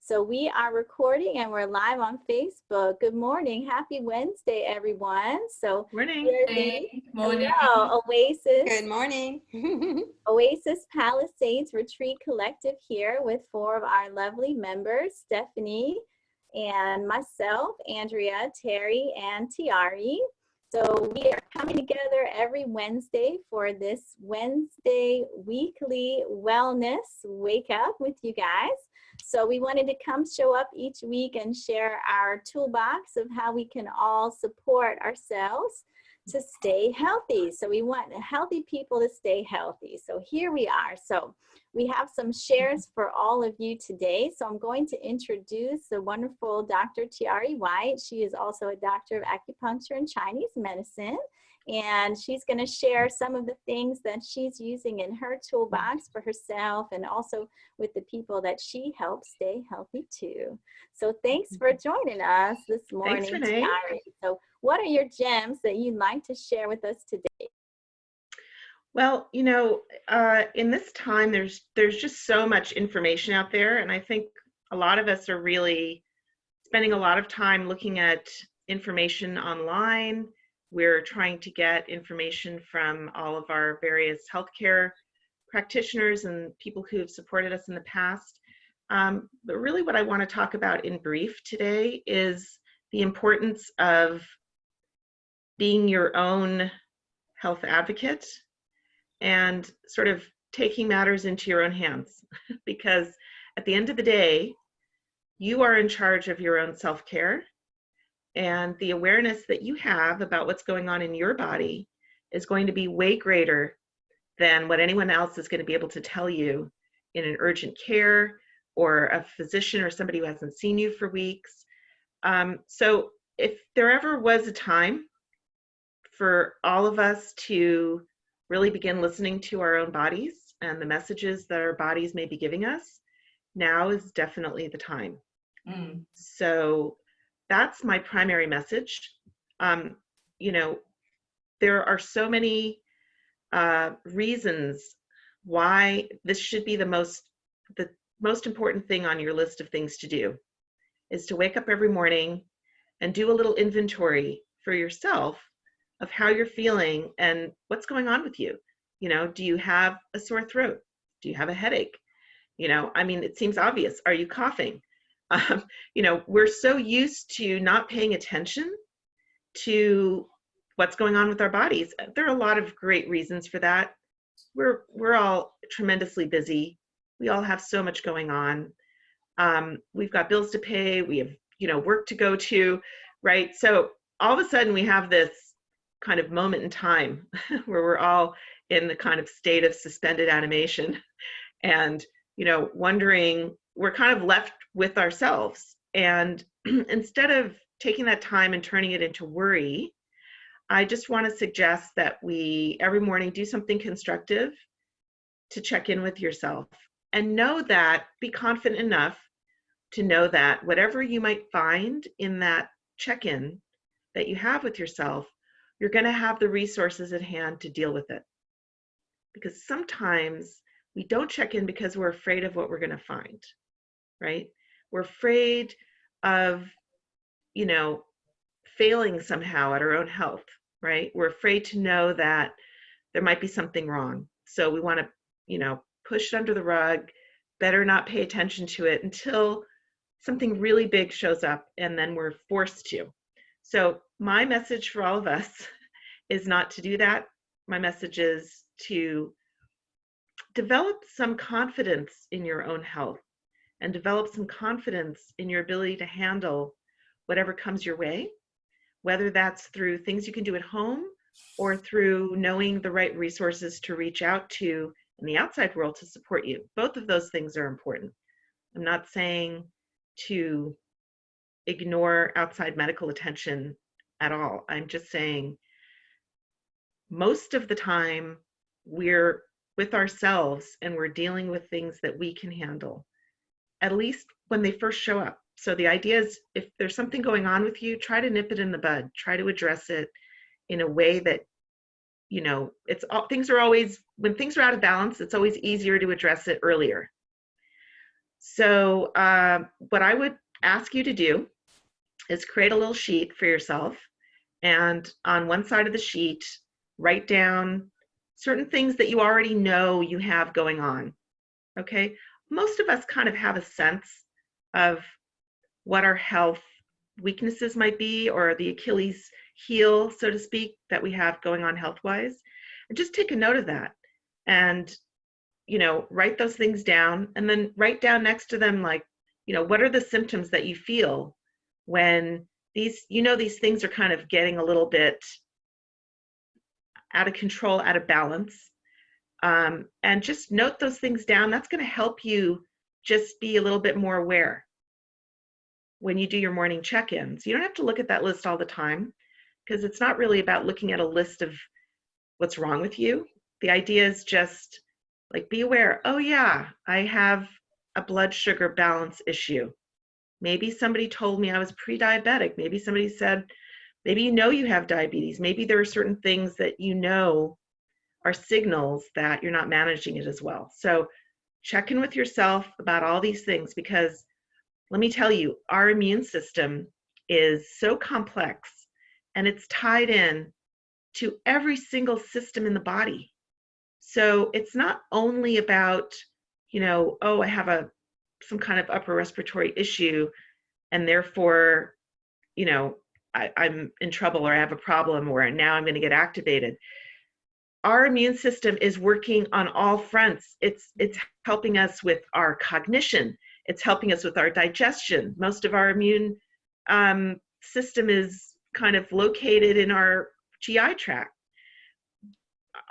So we are recording and we're live on Facebook. Good morning. Happy Wednesday, everyone. So Morning. Morning. Hello, Oasis. Good morning. Oasis Palisades Retreat Collective here with 4 of our lovely members, Stephanie and myself, Andrea, Terri, and Tiare. So we are coming together every Wednesday for this Wednesday weekly wellness wake up with you guys. So we wanted to come show up each week and share our toolbox of how we can all support ourselves to stay healthy. So we want healthy people to stay healthy. So here we are. So we have some shares for all of you today. So I'm going to introduce the wonderful Dr. Tiare White. She is also a doctor of acupuncture and Chinese medicine. And she's going to share some of the things that she's using in her toolbox for herself and also with the people that she helps stay healthy too. So thanks for joining us this morning, Thanks, Renee. Tiare. So what are your gems that you'd like to share with us today? Well, you know, in this time, there's just so much information out there. And I think a lot of us are really spending a lot of time looking at information online. We're trying to get information from all of our various healthcare practitioners and people who have supported us in the past. But really what I want to talk about in brief today is the importance of being your own health advocate and sort of taking matters into your own hands. Because at the end of the day, you are in charge of your own self-care. And the awareness that you have about what's going on in your body is going to be way greater than what anyone else is going to be able to tell you in an urgent care or a physician or somebody who hasn't seen you for weeks. So if there ever was a time for all of us to really begin listening to our own bodies and the messages that our bodies may be giving us, now is definitely the time. So that's my primary message. You know, there are so many reasons why this should be the most important thing on your list of things to do, is to wake up every morning and do a little inventory for yourself of how you're feeling and what's going on with you. You know, do you have a sore throat? Do you have a headache? You know, I mean, it seems obvious. Are you coughing? You know, we're so used to not paying attention to what's going on with our bodies. There are a lot of great reasons for that. We're all tremendously busy. We all have so much going on. We've got bills to pay. We have, you know, work to go to, right? So all of a sudden we have this kind of moment in time where we're all in the kind of state of suspended animation and, you know, wondering, we're kind of left with ourselves. And instead of taking that time and turning it into worry, I just want to suggest that we every morning do something constructive to check in with yourself and know that, be confident enough to know that whatever you might find in that check-in that you have with yourself, you're going to have the resources at hand to deal with it. Because sometimes we don't check in because we're afraid of what we're going to find, right? We're afraid of, you know, failing somehow at our own health, right? We're afraid to know that there might be something wrong. So we want to, you know, push it under the rug, better not pay attention to it until something really big shows up and then we're forced to. So my message for all of us is not to do that. My message is to develop some confidence in your own health and develop some confidence in your ability to handle whatever comes your way, whether that's through things you can do at home or through knowing the right resources to reach out to in the outside world to support you. Both of those things are important. I'm not saying to ignore outside medical attention at all. I'm just saying most of the time we're with ourselves and we're dealing with things that we can handle, at least when they first show up. So the idea is, if there's something going on with you, try to nip it in the bud, try to address it in a way that, you know, it's all, things are always, when things are out of balance, it's always easier to address it earlier. So what I would ask you to do is create a little sheet for yourself, and on one side of the sheet, write down certain things that you already know you have going on. Okay, most of us kind of have a sense of what our health weaknesses might be, or the Achilles heel, so to speak, that we have going on health-wise. And just take a note of that, and write those things down, and then write down next to them, like, what are the symptoms that you feel when these things are kind of getting a little bit out of control, out of balance. And just note those things down. That's going to help you just be a little bit more aware when you do your morning check-ins. You don't have to look at that list all the time, because it's not really about looking at a list of what's wrong with you. The idea is just like, be aware, oh yeah, I have a blood sugar balance issue. Maybe somebody told me I was pre-diabetic. Maybe somebody said, maybe you have diabetes. Maybe there are certain things that are signals that you're not managing it as well. So check in with yourself about all these things, because let me tell you, our immune system is so complex, and it's tied in to every single system in the body. So it's not only about, oh, I have some kind of upper respiratory issue, and therefore, I'm in trouble, or I have a problem, or now I'm going to get activated. Our immune system is working on all fronts. It's helping us with our cognition. It's helping us with our digestion. Most of our immune system is kind of located in our GI tract.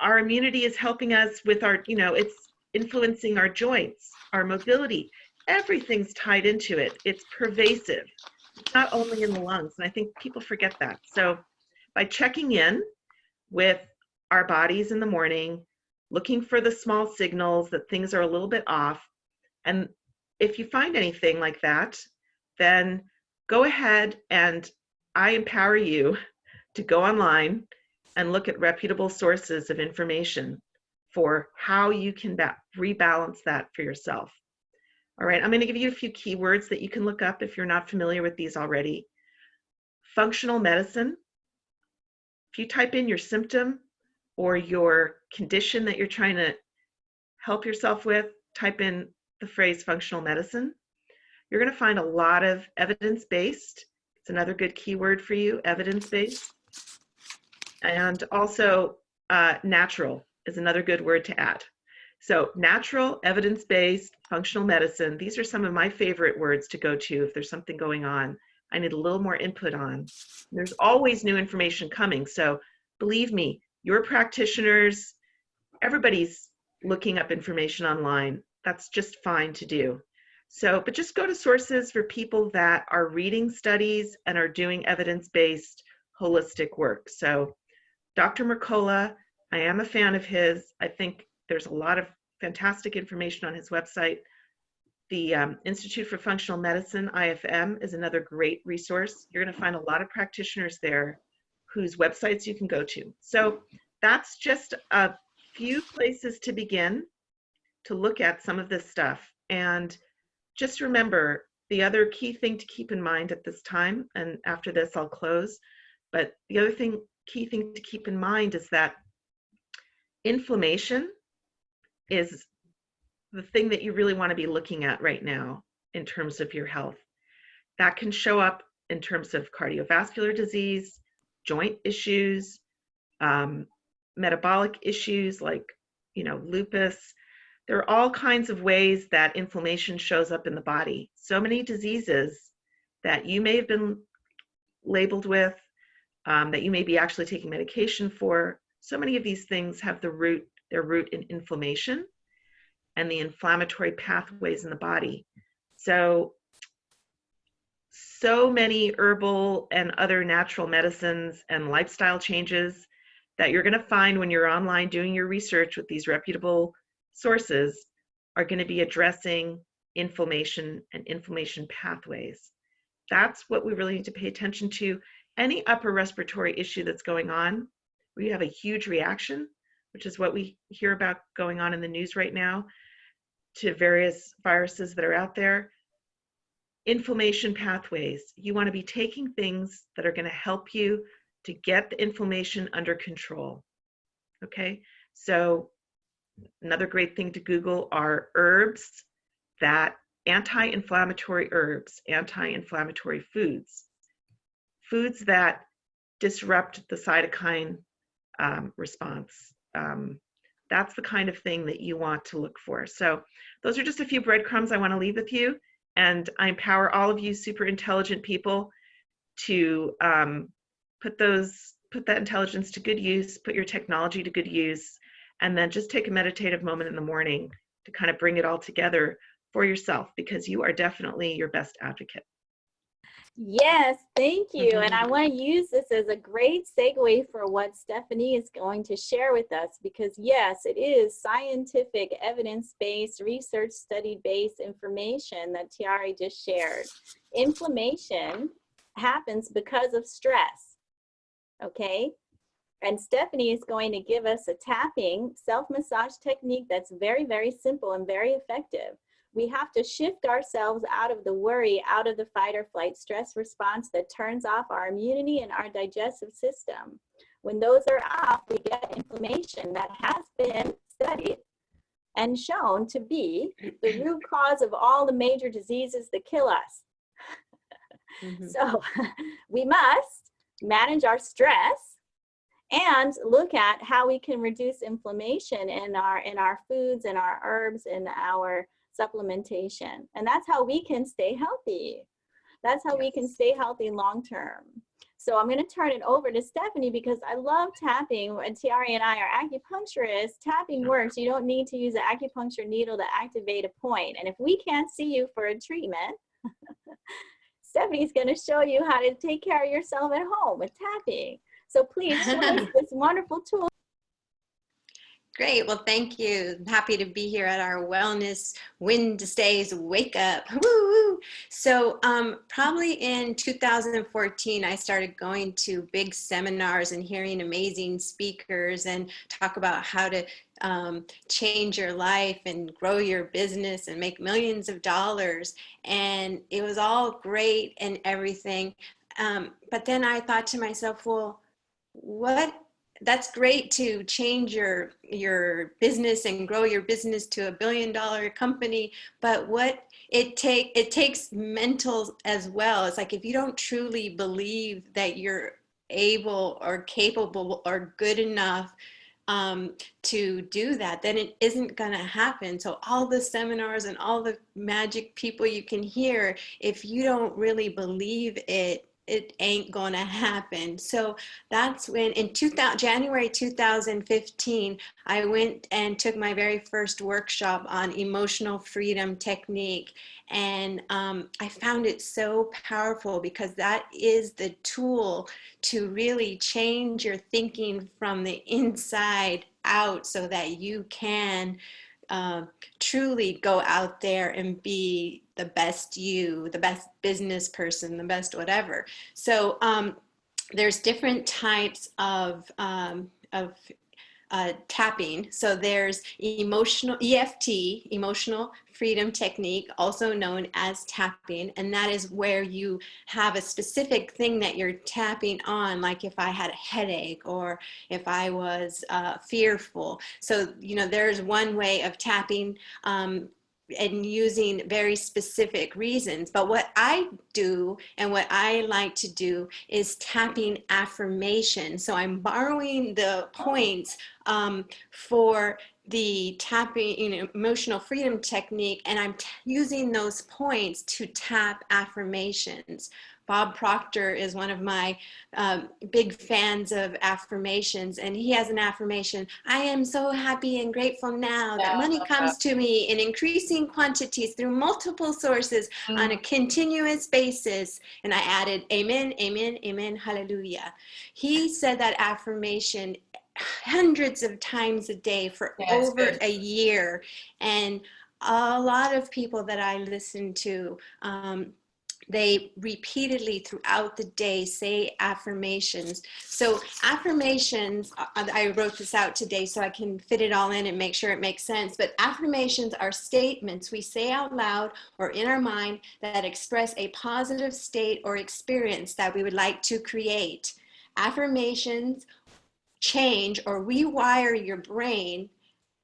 Our immunity is helping us with it's influencing our joints, our mobility. Everything's tied into it. It's pervasive. It's not only in the lungs, and I think people forget that. So by checking in with our bodies in the morning, looking for the small signals that things are a little bit off, and if you find anything like that, then go ahead, and I empower you to go online and look at reputable sources of information for how you can rebalance that for yourself. All right, I'm going to give you a few keywords that you can look up if you're not familiar with these already. Functional medicine. If you type in your symptom or your condition that you're trying to help yourself with, type in the phrase functional medicine. You're going to find a lot of evidence-based. It's another good keyword for you, evidence-based. And also natural is another good word to add. So natural, evidence-based, functional medicine, these are some of my favorite words to go to if there's something going on I need a little more input on. There's always new information coming. So believe me, your practitioners, everybody's looking up information online. That's just fine to do. So, but just go to sources for people that are reading studies and are doing evidence-based holistic work. So Dr. Mercola, I am a fan of his. I think there's a lot of fantastic information on his website. The Institute for Functional Medicine, IFM, is another great resource. You're going to find a lot of practitioners there whose websites you can go to. So that's just a few places to begin to look at some of this stuff. And just remember, the other key thing to keep in mind at this time, and after this I'll close, but the other key thing to keep in mind is that inflammation is the thing that you really want to be looking at right now in terms of your health. That can show up in terms of cardiovascular disease, joint issues, metabolic issues like, lupus. There are all kinds of ways that inflammation shows up in the body. So many diseases that you may have been labeled with, that you may be actually taking medication for. So many of these things have their root in inflammation and the inflammatory pathways in the body. So many herbal and other natural medicines and lifestyle changes that you're going to find when you're online doing your research with these reputable sources are going to be addressing inflammation and inflammation pathways. That's what we really need to pay attention to. Any upper respiratory issue that's going on, where you have a huge reaction, which is what we hear about going on in the news right now, to various viruses that are out there. Inflammation pathways. You want to be taking things that are going to help you to get the inflammation under control. Okay, so another great thing to Google are herbs that anti-inflammatory herbs, anti-inflammatory foods, foods that disrupt the cytokine response. That's the kind of thing that you want to look for. So those are just a few breadcrumbs I want to leave with you. And I empower all of you super intelligent people to put that intelligence to good use, put your technology to good use, and then just take a meditative moment in the morning to kind of bring it all together for yourself, because you are definitely your best advocate. Yes, thank you. And I want to use this as a great segue for what Stephanie is going to share with us, because yes, it is scientific, evidence-based, research study-based information that Tiare just shared. Inflammation happens because of stress, okay? And Stephanie is going to give us a tapping self-massage technique that's very, very simple and very effective. We have to shift ourselves out of the worry, out of the fight or flight stress response that turns off our immunity and our digestive system. When those are off, we get inflammation that has been studied and shown to be the root cause of all the major diseases that kill us. So we must manage our stress and look at how we can reduce inflammation in our foods and our herbs and our supplementation. And that's how we can stay healthy. That's how we can stay healthy long term. So I'm going to turn it over to Stephanie, because I love tapping. And Tiare and I are acupuncturists. Tapping works. You don't need to use an acupuncture needle to activate a point. And if we can't see you for a treatment, Stephanie's going to show you how to take care of yourself at home with tapping. So please show us this wonderful tool. Great. Well, thank you. I'm happy to be here at our Wellness Wednesdays Wake Up. Woo-woo. So probably in 2014, I started going to big seminars and hearing amazing speakers and talk about how to change your life and grow your business and make millions of dollars. And it was all great and everything. But then I thought to myself, well, that's great to change your business and grow your business to $1 billion company, but it takes mental as well. It's like, if you don't truly believe that you're able or capable or good enough to do that, then it isn't going to happen. So all the seminars and all the magic people you can hear, if you don't really believe it, it ain't gonna happen. So that's when in January 2015, I went and took my very first workshop on emotional freedom technique. And I found it so powerful, because that is the tool to really change your thinking from the inside out, so that you can truly go out there and be the best you, the best business person, the best whatever. So there's different types of tapping. So there's emotional EFT, emotional freedom technique, also known as tapping, and that is where you have a specific thing that you're tapping on, like if I had a headache or if I was fearful. So, there's one way of tapping and using very specific reasons. But what I do and what I like to do is tapping affirmation. So I'm borrowing the points for the tapping, emotional freedom technique, and I'm using those points to tap affirmations. Bob Proctor is one of my big fans of affirmations, and he has an affirmation: I am so happy and grateful now that money comes to me in increasing quantities through multiple sources on a continuous basis. And I added, amen, amen, amen, hallelujah. He said that affirmation hundreds of times a day for over a year. And a lot of people that I listen to they repeatedly throughout the day say affirmations. So affirmations, I wrote this out today so I can fit it all in and make sure it makes sense, but affirmations are statements we say out loud or in our mind that express a positive state or experience that we would like to create. Affirmations change or rewire your brain.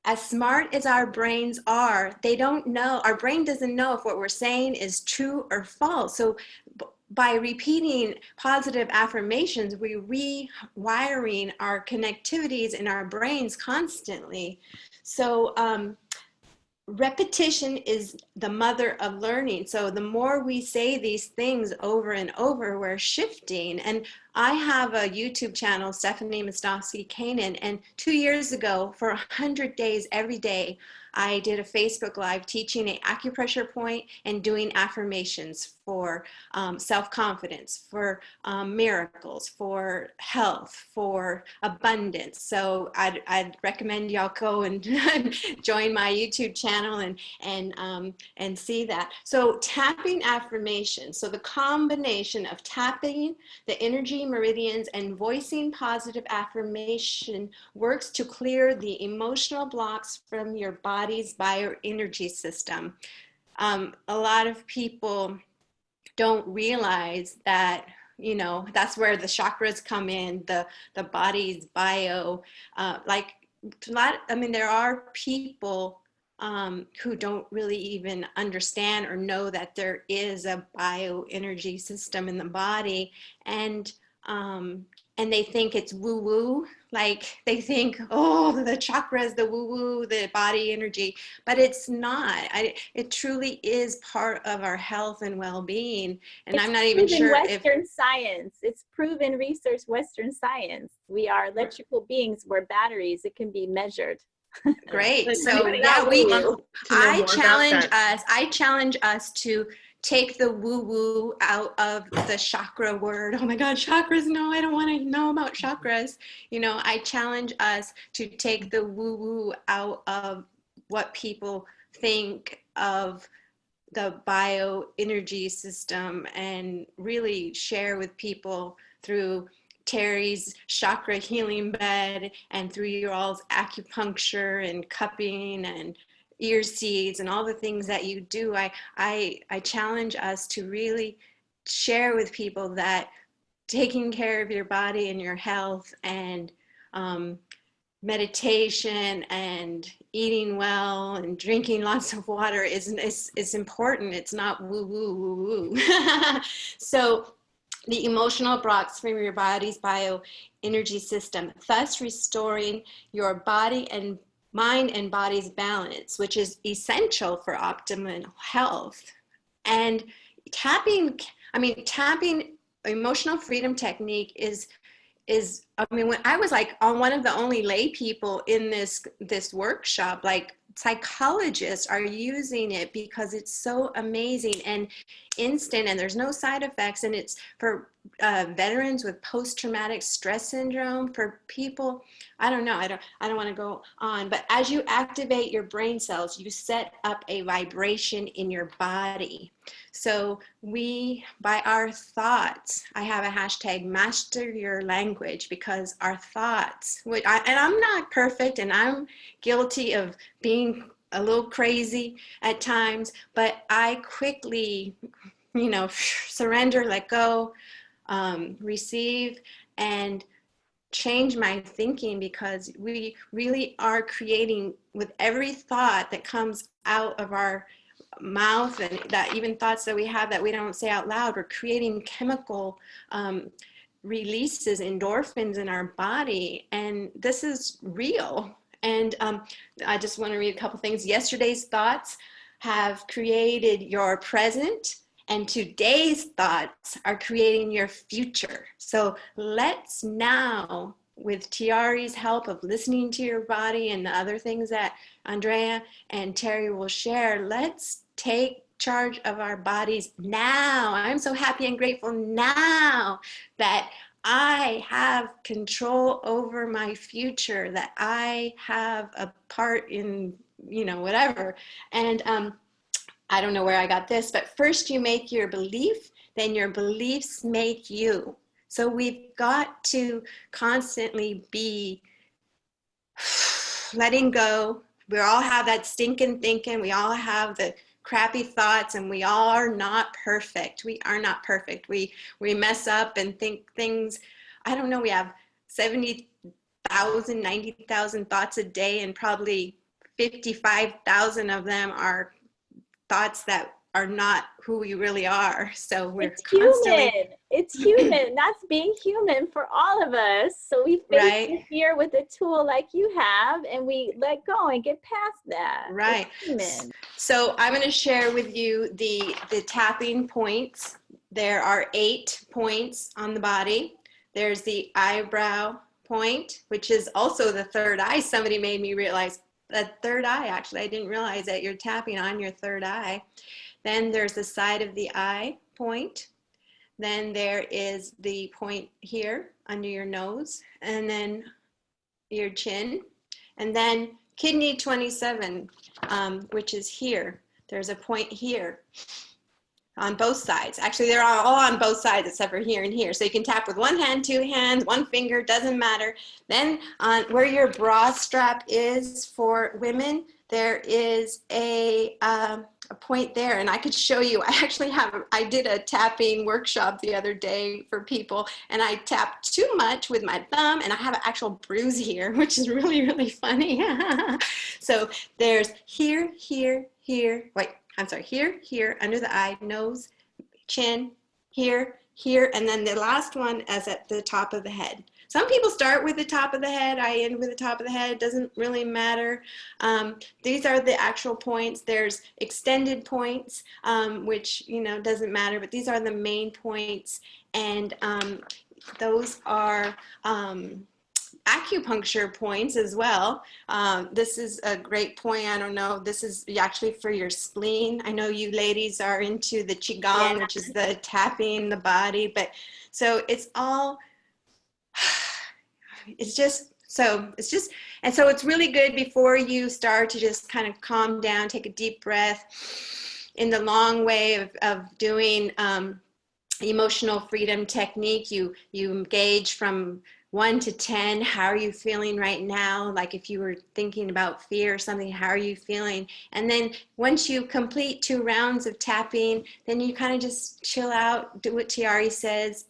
As smart as our brains are, they don't know, our brain doesn't know if what we're saying is true or false. So by repeating positive affirmations, we're rewiring our connectivities in our brains constantly. So repetition is the mother of learning. So the more we say these things over and over, we're shifting. And I have a YouTube channel, Stephanie Mistofsky-Kanan, and 2 years ago, for 100 days every day, I did a Facebook Live teaching an acupressure point and doing affirmations for self-confidence, for miracles, for health, for abundance. So I'd recommend y'all go and join my YouTube channel and see that. So tapping affirmations. So the combination of tapping the energy meridians and voicing positive affirmation works to clear the emotional blocks from your body's bioenergy system. A lot of people don't realize that, you know, that's where the chakras come in, the body's bio, there are people who don't really even understand or know that there is a bioenergy system in the body, and they think it's woo-woo. Like they think, oh, the chakras, the woo-woo, the body energy, but it's not. It truly is part of our health and well-being. And it's I'm not even sure Western science. It's proven research, Western science. We are electrical beings. We're batteries. It can be measured. Great. So yeah, I challenge us to take the woo-woo out of the chakra word. Oh my God, chakras, no, I don't want to know about chakras. You know, I challenge us to take the woo-woo out of what people think of the bioenergy system and really share with people through Terri's chakra healing bed and through your all's acupuncture and cupping and ear seeds and all the things that you do. I challenge us to really share with people that taking care of your body and your health and meditation and eating well and drinking lots of water is important. It's not woo woo woo woo. So the emotional blocks from your body's bioenergy system, thus restoring your body and mind and body's balance, which is essential for optimal health. And tapping emotional freedom technique is when I was like on one of the only lay people in this workshop, like psychologists are using it because it's so amazing and instant, and there's no side effects, and it's for veterans with post-traumatic stress syndrome, for people, I don't know, I don't want to go on, but as you activate your brain cells, you set up a vibration in your body. So by our thoughts, I have a hashtag, master your language, because our thoughts, and I'm not perfect, and I'm guilty of being a little crazy at times, but I quickly, surrender, let go, receive, and change my thinking, because we really are creating with every thought that comes out of our mouth, and that even thoughts that we have that we don't say out loud, we're creating chemical releases, endorphins in our body, and this is real. And I just want to read a couple things. Yesterday's thoughts have created your present, and today's thoughts are creating your future. So let's now, with Tiare's help of listening to your body and the other things that Andrea and Terri will share, let's take charge of our bodies now. I'm so happy and grateful now that I have control over my future, that I have a part in, whatever. And I don't know where I got this, but first you make your belief then your beliefs make you. So we've got to constantly be letting go. We all have that stinking thinking. We all have the crappy thoughts, and we all are not perfect. We are not perfect. We mess up and think things. I don't know. We have 70,000, 90,000 thoughts a day, and probably 55,000 of them are thoughts that are not who we really are. So we're constantly it's human. That's being human for all of us. So we face the fear with a tool like you have, and we let go and get past that. Right. So I'm going to share with you the tapping points. There are 8 points on the body. There's the eyebrow point, which is also the third eye. Somebody made me realize that third eye, actually. I didn't realize that you're tapping on your third eye. Then there's the side of the eye point. Then there is the point here under your nose, and then your chin. And then kidney 27, which is here. There's a point here on both sides. Actually, they're all on both sides except for here and here. So you can tap with one hand, 2 hands, 1 finger, doesn't matter. Then on where your bra strap is for women, there is a point there, and I could show you. I did a tapping workshop the other day for people, and I tapped too much with my thumb, and I have an actual bruise here, which is really, really funny. So there's here, here, here. Wait, I'm sorry, here, here, under the eye, nose, chin, here, here, and then the last one is at the top of the head. Some people start with the top of the head. I end with the top of the head. It doesn't really matter. These are the actual points. There's extended points, which, doesn't matter, but these are the main points. And those are acupuncture points as well. This is a great point. I don't know. This is actually for your spleen. I know you ladies are into the Qigong, which is the tapping the body. But so it's all... and so it's really good before you start to just kind of calm down, take a deep breath. In the long way of doing emotional freedom technique, you engage from 1 to 10. How are you feeling right now? Like if you were thinking about fear or something, how are you feeling? And then once you complete 2 rounds of tapping, then you kind of just chill out, do what Tiare says.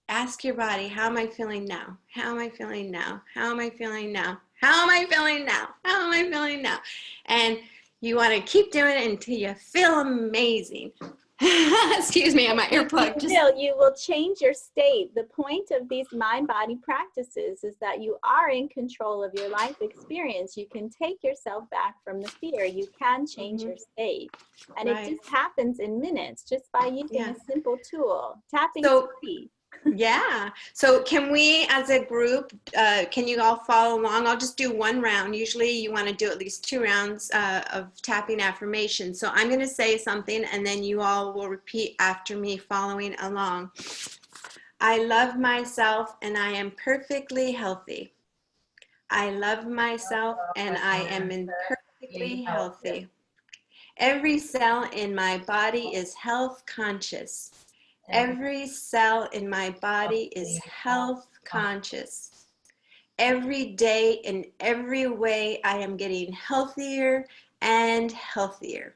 Ask your body, how am I feeling now? How am I feeling now? How am I feeling now? How am I feeling now? How am I feeling now? And you want to keep doing it until you feel amazing. Excuse me, on my earplug. You will change your state. The point of these mind-body practices is that you are in control of your life experience. You can take yourself back from the fear. You can change your state. And it just happens in minutes just by using a simple tool. Tapping is free. Yeah. So can we, as a group, can you all follow along? I'll just do 1 round. Usually you want to do at least 2 rounds of tapping affirmations. So I'm going to say something, and then you all will repeat after me, following along. I love myself, and I am perfectly healthy. I love myself, and I am perfectly healthy. Every cell in my body is health conscious. Every cell in my body is health conscious. Every day, in every way, I am getting healthier and healthier.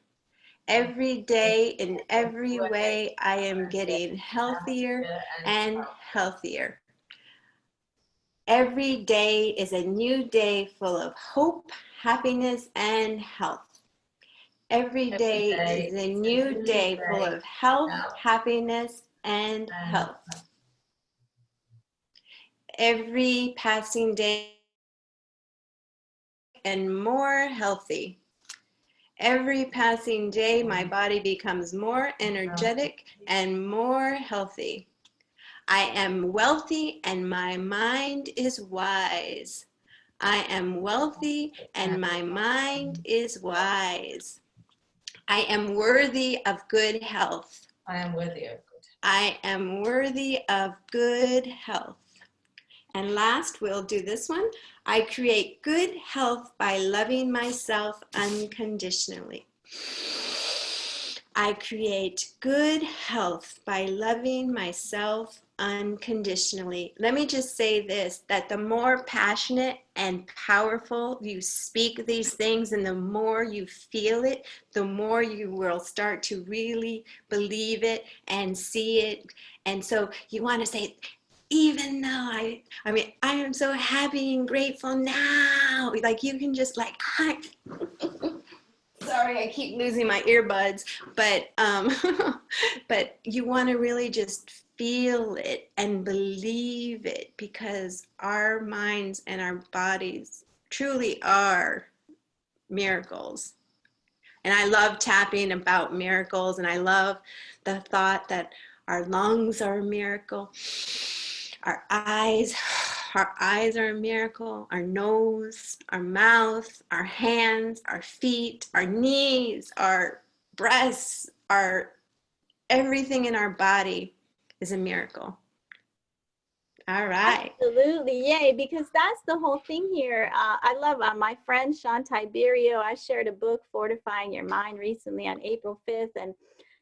Every day, in every way, I am getting healthier and healthier. Every day is a new day full of hope, happiness, and health. Every day is a new day full of health, happiness, and health. Every passing day and more healthy. Every passing day, my body becomes more energetic and more healthy. I am wealthy and my mind is wise. I am wealthy and my mind is wise. I am worthy of good health. I am worthy of good. I am worthy of good health. And last, we'll do this one. I create good health by loving myself unconditionally. I create good health by loving myself unconditionally. Let me just say this, that the more passionate and powerful you speak these things and the more you feel it, the more you will start to really believe it and see it. And so you want to say, even though I mean, I am so happy and grateful now. Like you can just like, sorry, I keep losing my earbuds, but but you want to really just feel it and believe it, because our minds and our bodies truly are miracles. And I love tapping about miracles, and I love the thought that our lungs are a miracle, our eyes are a miracle, our nose, our mouth, our hands, our feet, our knees, our breasts, our everything in our body is a miracle. All right. Absolutely. Yay. Because that's the whole thing here. I love my friend Sean Tiberio. I shared a book, Fortifying Your Mind, recently on April 5th. And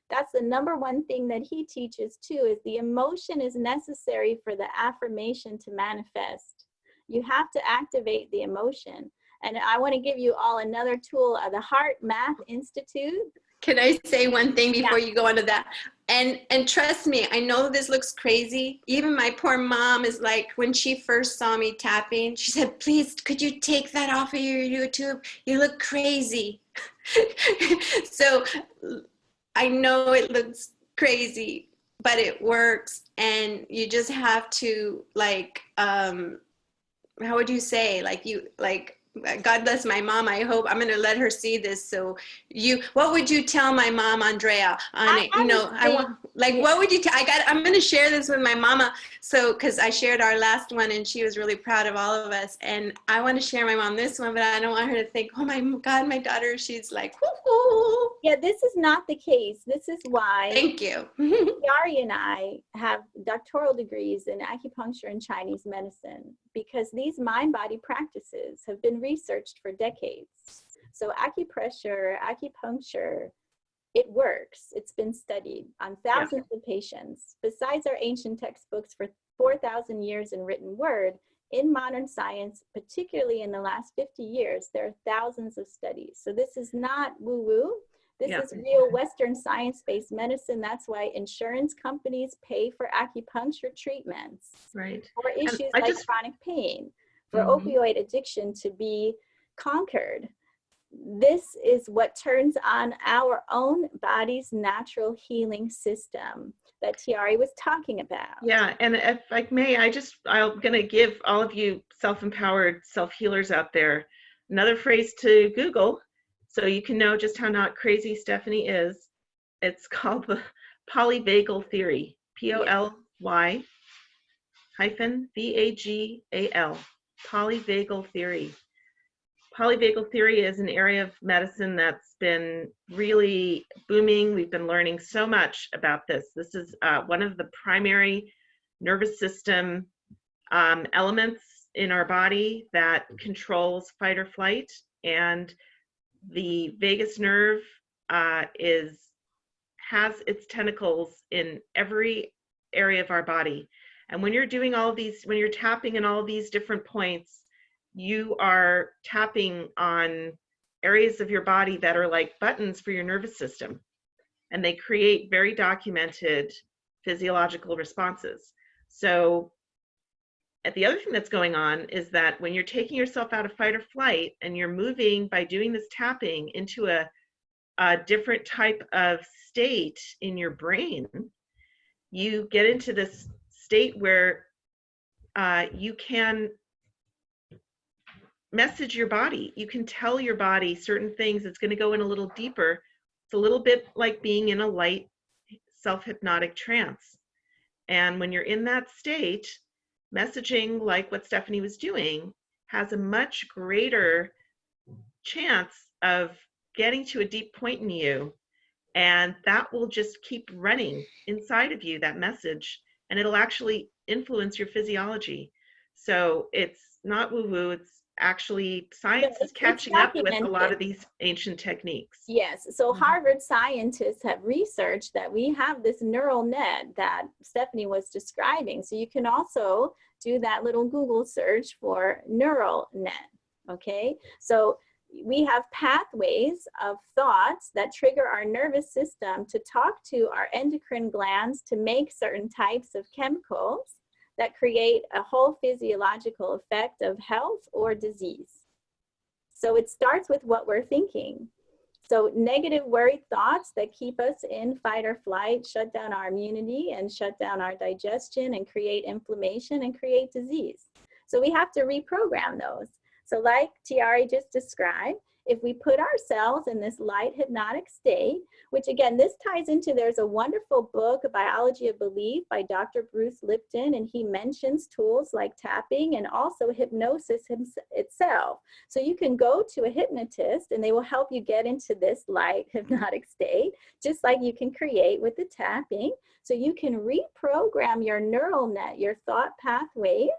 that's the number one thing that he teaches too, is the emotion is necessary for the affirmation to manifest. You have to activate the emotion. And I want to give you all another tool, the Heart Math Institute. Can I say one thing before you go on to that? And trust me, I know this looks crazy. Even my poor mom is like, when she first saw me tapping, she said, please, could you take that off of your YouTube? You look crazy. So I know it looks crazy, but it works. And you just have to like, how would you say? God bless my mom. I hope I'm going to let her see this. So what would you tell my mom, Andrea? What would you I'm going to share this with my mama. So, cause I shared our last one and she was really proud of all of us. And I want to share my mom this one, but I don't want her to think, oh my God, my daughter, she's like, whoo. Yeah, this is not the case. This is why. Thank you. Tiare and I have doctoral degrees in acupuncture and Chinese medicine, because these mind-body practices have been researched for decades. So acupressure, acupuncture, it works. It's been studied on thousands of patients. Besides our ancient textbooks for 4,000 years in written word, in modern science, particularly in the last 50 years, there are thousands of studies. So this is not woo-woo. This is real Western science-based medicine. That's why insurance companies pay for acupuncture treatments, right, for issues like chronic pain, for opioid addiction to be conquered. This is what turns on our own body's natural healing system that Tiare was talking about. Yeah, and if I may, I'm going to give all of you self-empowered self-healers out there another phrase to Google, so you can know just how not crazy Stephanie is. It's called the polyvagal theory, POLY-VAGAL, polyvagal theory. Polyvagal theory is an area of medicine that's been really booming. We've been learning so much about this. This is one of the primary nervous system elements in our body that controls fight or flight, and the vagus nerve has its tentacles in every area of our body. And when you're doing all of these, when you're tapping in all of these different points, you are tapping on areas of your body that are like buttons for your nervous system, and they create very documented physiological responses. So the other thing that's going on is that when you're taking yourself out of fight or flight and you're moving by doing this tapping into a different type of state in your brain, you get into this state where you can message your body. You can tell your body certain things. It's going to go in a little deeper. It's a little bit like being in a light self-hypnotic trance. And when you're in that state, messaging like what Stephanie was doing has a much greater chance of getting to a deep point in you. And that will just keep running inside of you, that message, and it'll actually influence your physiology. So it's not woo-woo, it's actually No, science is it's catching up with a lot of these ancient techniques. Yes. So Mhm. Harvard scientists have researched that we have this neural net that Stephanie was describing. So you can also do that little Google search for neural net. Okay. So we have pathways of thoughts that trigger our nervous system to talk to our endocrine glands to make certain types of chemicals that create a whole physiological effect of health or disease. So it starts with what we're thinking. So negative worried thoughts that keep us in fight or flight shut down our immunity and shut down our digestion and create inflammation and create disease. So we have to reprogram those. So like Tiare just described, if we put ourselves in this light hypnotic state, which again, this ties into, there's a wonderful book, Biology of Belief by Dr. Bruce Lipton, and he mentions tools like tapping and also hypnosis itself. So you can go to a hypnotist and they will help you get into this light hypnotic state, just like you can create with the tapping. So you can reprogram your neural net, your thought pathways,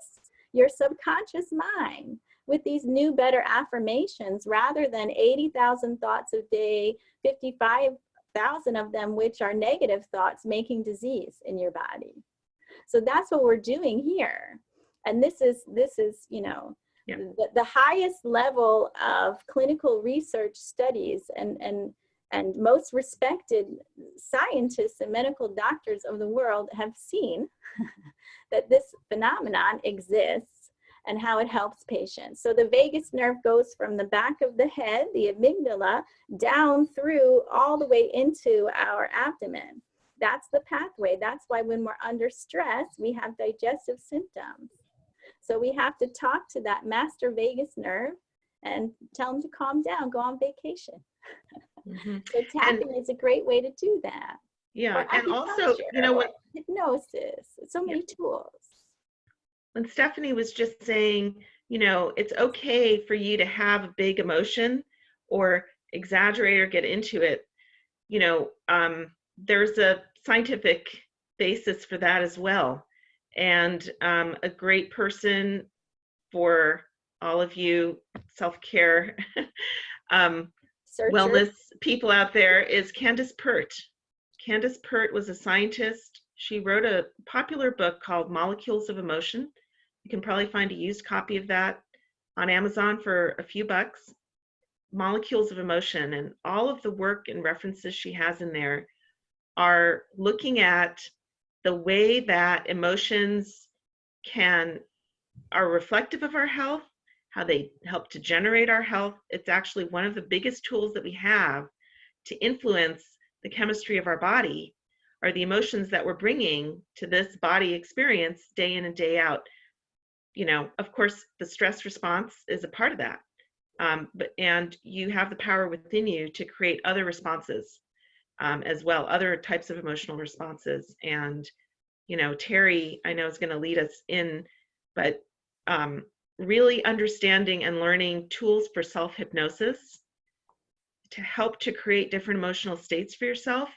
your subconscious mind with these new, better affirmations rather than 80,000 thoughts a day, 55,000 of them which are negative thoughts making disease in your body. So that's what we're doing here. And this is you know, yeah. the highest level of clinical research studies and most respected scientists and medical doctors of the world have seen that this phenomenon exists and how it helps patients. So the vagus nerve goes from the back of the head, the amygdala, down through all the way into our abdomen. That's the pathway. That's why when we're under stress, we have digestive symptoms. So we have to talk to that master vagus nerve and tell them to calm down, go on vacation. Mm-hmm. So tapping is a great way to do that. Yeah, and also, you know what? Hypnosis, so many tools. When Stephanie was just saying, you know, it's okay for you to have a big emotion or exaggerate or get into it, you know, there's a scientific basis for that as well. And a great person for all of you self-care wellness people out there is Candace Pert. Candace Pert was a scientist. She wrote a popular book called Molecules of Emotion. You can probably find a used copy of that on Amazon for a few bucks. Molecules of Emotion, and all of the work and references she has in there are looking at the way that emotions are reflective of our health, how they help to generate our health. It's actually one of the biggest tools that we have to influence the chemistry of our body, are the emotions that we're bringing to this body experience day in and day out. You know, of course, the stress response is a part of that. And you have the power within you to create other responses as well, other types of emotional responses. And, you know, Terri, I know, is going to lead us in, but really understanding and learning tools for self-hypnosis to help to create different emotional states for yourself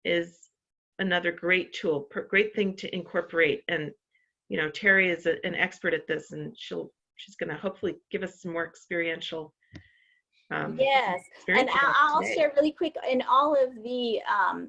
is another great tool, great thing to incorporate. And you know, Terri is an expert at this, and she's going to hopefully give us some more experiential. Yes, and I'll share really quick in all of the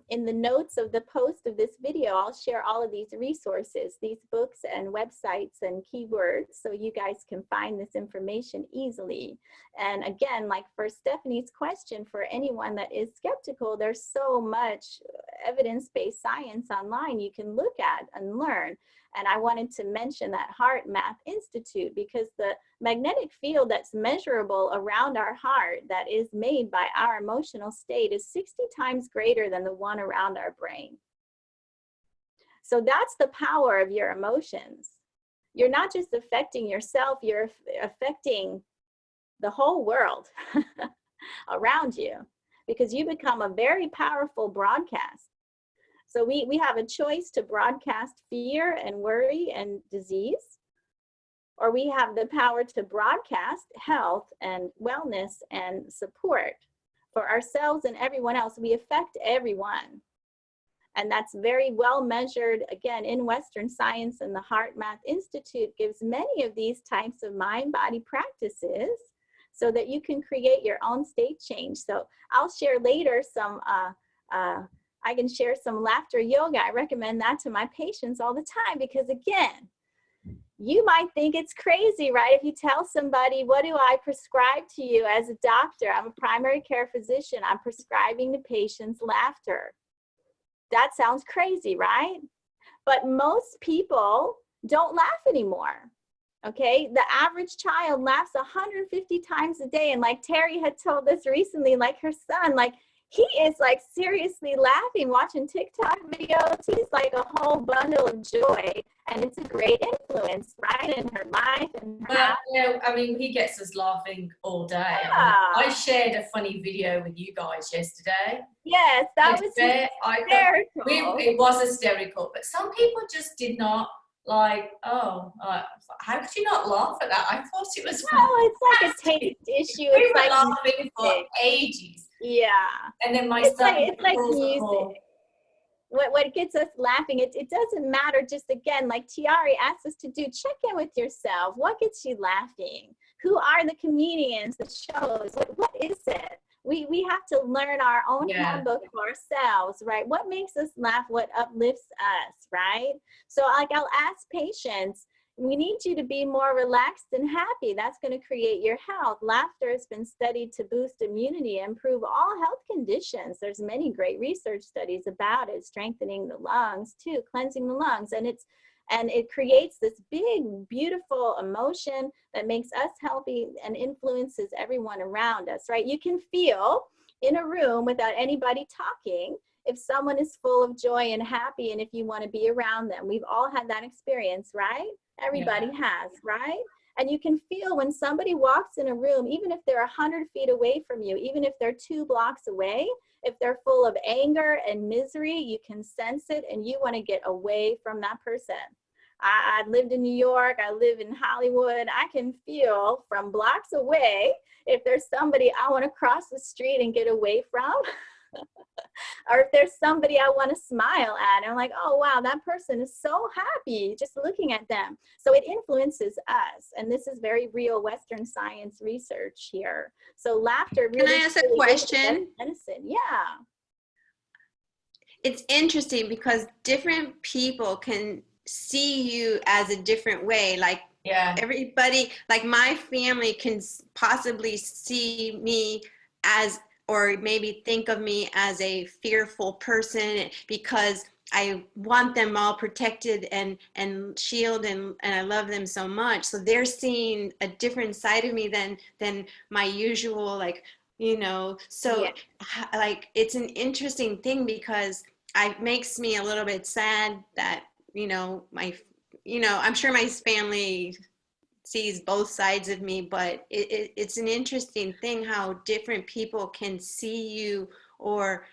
in the notes of the post of this video, I'll share all of these resources, these books and websites and keywords, so you guys can find this information easily. And again, like for Stephanie's question, for anyone that is skeptical, there's so much evidence-based science online you can look at and learn. And I wanted to mention that Heart Math Institute, because the magnetic field that's measurable around our heart that is made by our emotional state is 60 times greater than the one around our brain. So that's the power of your emotions. You're not just affecting yourself, you're affecting the whole world around you, because you become a very powerful broadcast. So we have a choice to broadcast fear and worry and disease, or we have the power to broadcast health and wellness and support for ourselves and everyone else. We affect everyone. And that's very well measured, again, in Western science, and the Heart Math Institute gives many of these types of mind-body practices so that you can create your own state change. So I'll share later some, I can share some laughter yoga. I recommend that to my patients all the time because, again, you might think it's crazy, right? If you tell somebody, what do I prescribe to you as a doctor? I'm a primary care physician. I'm prescribing to patients laughter. That sounds crazy, right? But most people don't laugh anymore, okay? The average child laughs 150 times a day. And like Terri had told us recently, like her son, like he is like seriously laughing, watching TikTok videos. He's like a whole bundle of joy. And it's a great influence, right, in her life. And her well, you know, I mean, he gets us laughing all day. Yeah. I shared a funny video with you guys yesterday. Yes, that was hysterical. It was hysterical, but some people just did not like, how could you not laugh at that? I thought it was No, it's like a taste issue. We It's were like laughing music. for ages. Yeah. And then my It's son, like music. What gets us laughing, it doesn't matter, just again, like Tiare asked us to do, check in with yourself. What gets you laughing? Who are the comedians, the shows? What is it? We have to learn our own handbook for ourselves, right? What makes us laugh? What uplifts us, right? So like I'll ask patients, we need you to be more relaxed and happy. That's going to create your health. Laughter has been studied to boost immunity and improve all health conditions. There's many great research studies about it, strengthening the lungs too, cleansing the lungs. And it creates this big, beautiful emotion that makes us healthy and influences everyone around us, right? You can feel in a room without anybody talking if someone is full of joy and happy, and if you want to be around them. We've all had that experience, right? Everybody has, right? And you can feel when somebody walks in a room, even if they're 100 feet away from you, even if they're 2 blocks away, if they're full of anger and misery, you can sense it and you want to get away from that person. I lived in New York, I live in Hollywood. I can feel from blocks away if there's somebody I want to cross the street and get away from. Or if there's somebody I want to smile at, I'm like, oh wow, that person is so happy just looking at them. So it influences us, and this is very real Western science research here. So laughter really— Can I ask a question? Medicine, yeah. It's interesting because different people can see you as a different way. Like everybody, like my family can possibly see me as, or maybe think of me as a fearful person because I want them all protected and shielded, and I love them so much. So they're seeing a different side of me than my usual, like, you know, so like it's an interesting thing because it makes me a little bit sad that, you know, I'm sure my family sees both sides of me, but it's an interesting thing how different people can see you, or,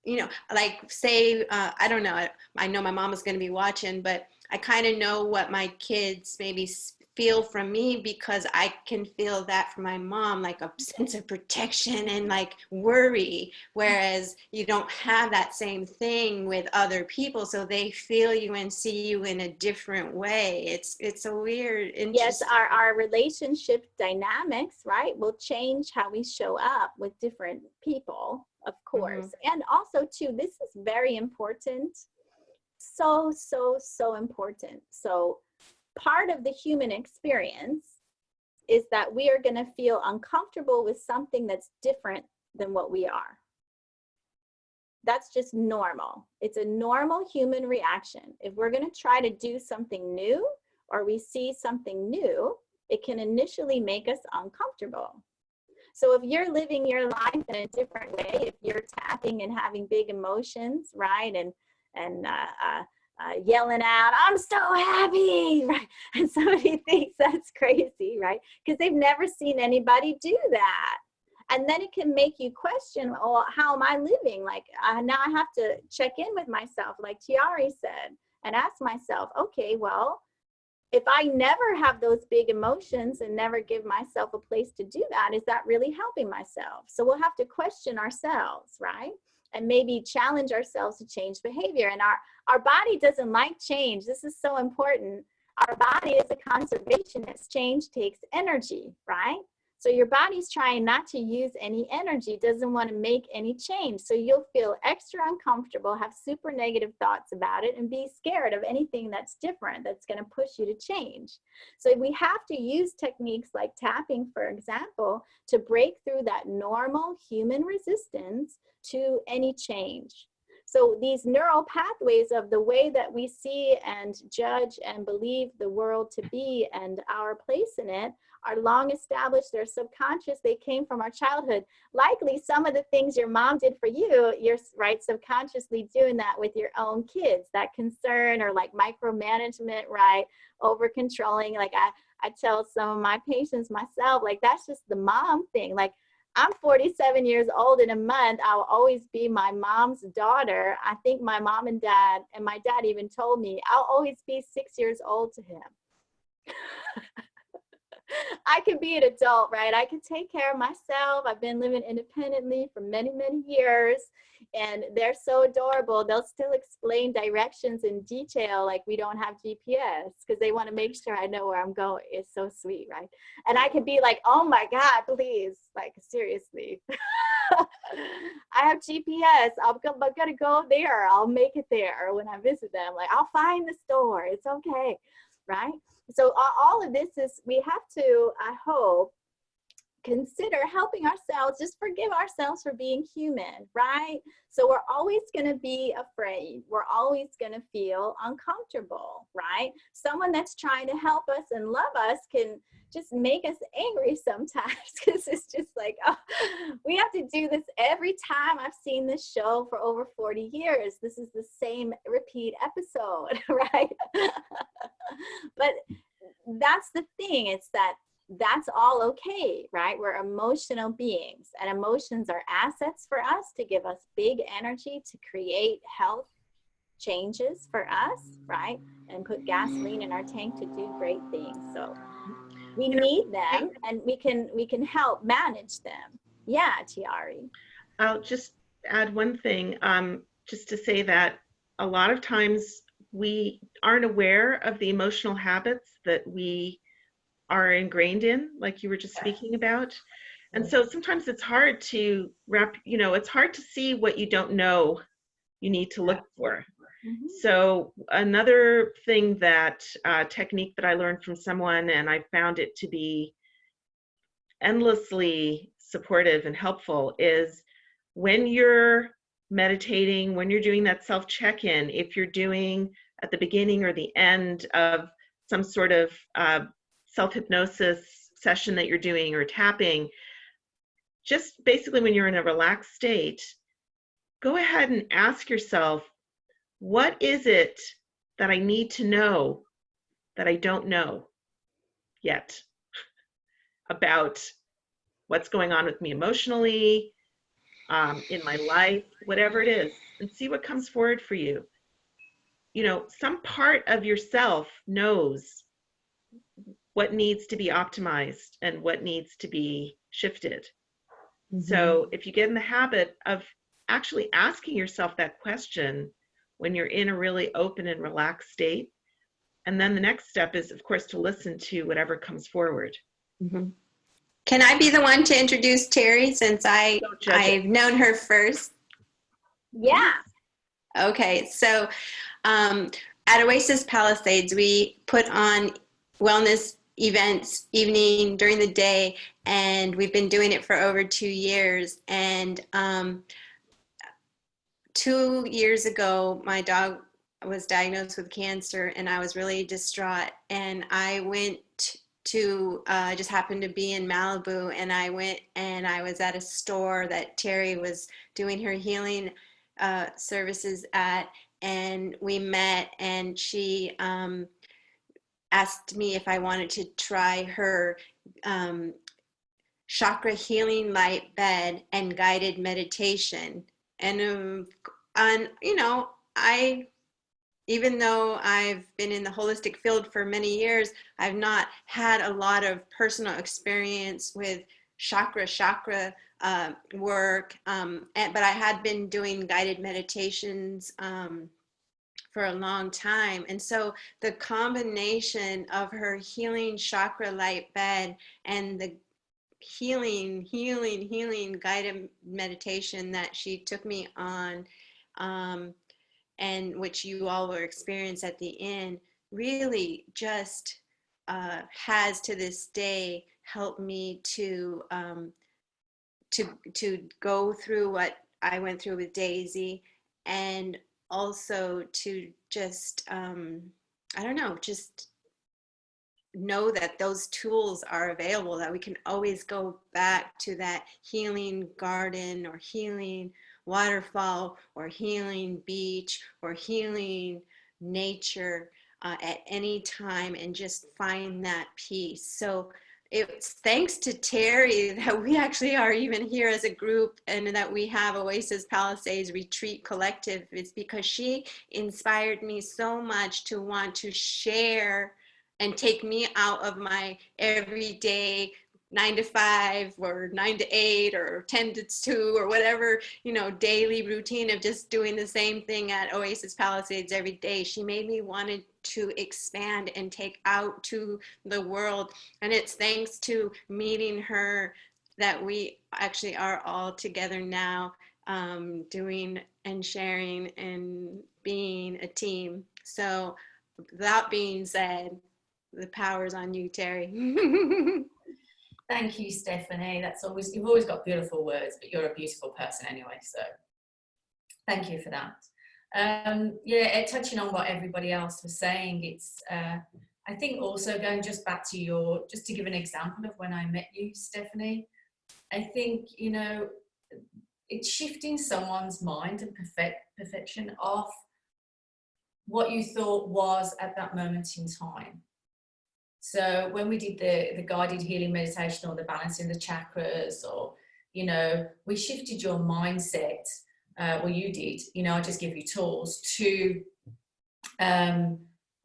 you know, like say, I don't know, I know my mom is going to be watching, but I kind of know what my kids maybe feel from me because I can feel that from my mom, like a sense of protection and like worry, whereas you don't have that same thing with other people, so they feel you and see you in a different way. It's a weird, yes, our relationship dynamics, right, will change how we show up with different people, of course. And also too, this is very important, so important. So part of the human experience is that we are going to feel uncomfortable with something that's different than what we are. That's just normal. It's a normal human reaction. If we're going to try to do something new or we see something new, it can initially make us uncomfortable. So if you're living your life in a different way, if you're tapping and having big emotions, right, and yelling out, I'm so happy, right? And somebody thinks that's crazy, right? Because they've never seen anybody do that. And then it can make you question, oh, how am I living? Like now I have to check in with myself, like Tiare said, and ask myself, okay, well, if I never have those big emotions and never give myself a place to do that, is that really helping myself? So we'll have to question ourselves, right? and maybe challenge ourselves to change behavior. And our body doesn't like change. This is so important. Our body is a conservationist. Change takes energy, right? So your body's trying not to use any energy, doesn't want to make any change. So you'll feel extra uncomfortable, have super negative thoughts about it, and be scared of anything that's different, that's going to push you to change. So we have to use techniques like tapping, for example, to break through that normal human resistance to any change. So these neural pathways of the way that we see and judge and believe the world to be and our place in it are long established. They're subconscious. They came from our childhood. Likely some of the things your mom did for you, you're right subconsciously doing that with your own kids, that concern or like micromanagement, right? Over controlling. Like I tell some of my patients myself, like that's just the mom thing. Like I'm 47 years old in a month. I'll always be my mom's daughter. I think my mom and dad, and my dad even told me, I'll always be 6 years old to him. I could be an adult, right? I can take care of myself. I've been living independently for many, many years, and they're so adorable. They'll still explain directions in detail like we don't have GPS because they want to make sure I know where I'm going. It's so sweet, right? And I could be like, oh my God, please, like seriously. I have GPS. I'm gonna go there. I'll make it there when I visit them. Like I'll find the store. It's okay, right? So all of this is, we have to, I hope, consider helping ourselves, just forgive ourselves for being human, right? So we're always going to be afraid. We're always going to feel uncomfortable, right? Someone that's trying to help us and love us can just make us angry sometimes because it's just like, oh, we have to do this every time. I've seen this show for over 40 years. This is the same repeat episode, right? But that's the thing. It's that's all okay, right? We're emotional beings, and emotions are assets for us to give us big energy to create health changes for us, right? And put gasoline in our tank to do great things. So we need them, and we can help manage them. Yeah, Tiare. I'll just add one thing, just to say that a lot of times we aren't aware of the emotional habits that we are ingrained in, like you were just speaking about. And so sometimes it's hard to it's hard to see what you don't know you need to look for. Mm-hmm. So another thing that technique that I learned from someone, and I found it to be endlessly supportive and helpful, is when you're meditating, when you're doing that self-check-in, if you're doing at the beginning or the end of some sort of self-hypnosis session that you're doing or tapping, just basically when you're in a relaxed state, go ahead and ask yourself, what is it that I need to know that I don't know yet about what's going on with me emotionally, in my life, whatever it is, and see what comes forward for you. You know, some part of yourself knows what needs to be optimized and what needs to be shifted. Mm-hmm. So if you get in the habit of actually asking yourself that question when you're in a really open and relaxed state, and then the next step is, of course, to listen to whatever comes forward. Mm-hmm. Can I be the one to introduce Terri, since I've known her first? Yeah. Okay, so at Oasis Palisades, we put on wellness events during the day, and we've been doing it for over 2 years. And 2 years ago, my dog was diagnosed with cancer, and I was really distraught. And I went to just happened to be in Malibu, and I went and I was at a store that Terri was doing her healing services at, and we met, and she asked me if I wanted to try her chakra healing light bed and guided meditation. And you know, even though I've been in the holistic field for many years, I've not had a lot of personal experience with chakra work, but I had been doing guided meditations for a long time. And so the combination of her healing chakra light bed and the healing guided meditation that she took me on, and which you all will experience at the end, really just has to this day helped me to go through what I went through with Daisy, and also to just I don't know, just know that those tools are available, that we can always go back to that healing garden or healing waterfall or healing beach or healing nature at any time and just find that peace. So it's thanks to Terri that we actually are even here as a group, and that we have Oasis Palisades Retreat Collective. It's because she inspired me so much to want to share and take me out of my everyday 9 to 5 or 9 to 8 or 10 to 2 or whatever, daily routine of just doing the same thing at Oasis Palisades every day. She made me want to expand and take out to the world. And it's thanks to meeting her that we actually are all together now, doing and sharing and being a team. So that being said, the power's on you, Terri. Thank you, Stephanie. You've always got beautiful words, but you're a beautiful person anyway, so thank you for that. Touching on what everybody else was saying, it's I think also going just back to just to give an example of when I met you, Stephanie, I think, it's shifting someone's mind and perfection off what you thought was at that moment in time. So when we did the guided healing meditation or the balancing the chakras, or, we shifted your mindset, you did, I just give you tools to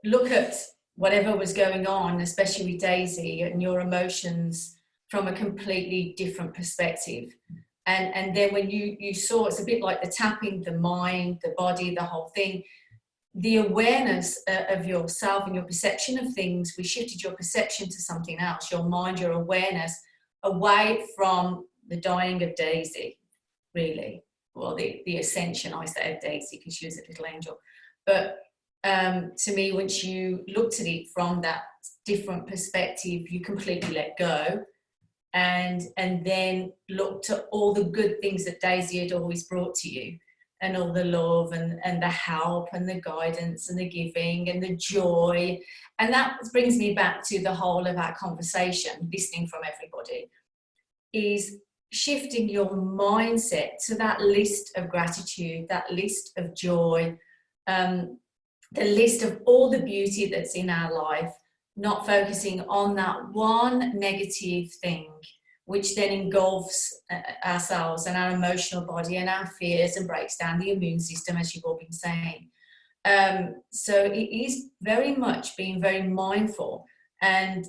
look at whatever was going on, especially with Daisy, and your emotions from a completely different perspective. And then when you saw, it's a bit like the tapping, the mind, the body, the whole thing, the awareness of yourself and your perception of things. We shifted your perception to something else, your mind, your awareness, away from the dying of Daisy, really. Well, the ascension, I say, of Daisy, because she was a little angel. But to me, once you looked at it from that different perspective, you completely let go, and then looked at all the good things that Daisy had always brought to you, and all the love and the help and the guidance and the giving and the joy. And that brings me back to the whole of our conversation, listening from everybody, is shifting your mindset to that list of gratitude, that list of joy, the list of all the beauty that's in our life, not focusing on that one negative thing, which then engulfs ourselves and our emotional body and our fears and breaks down the immune system, as you've all been saying. So it is very much being very mindful and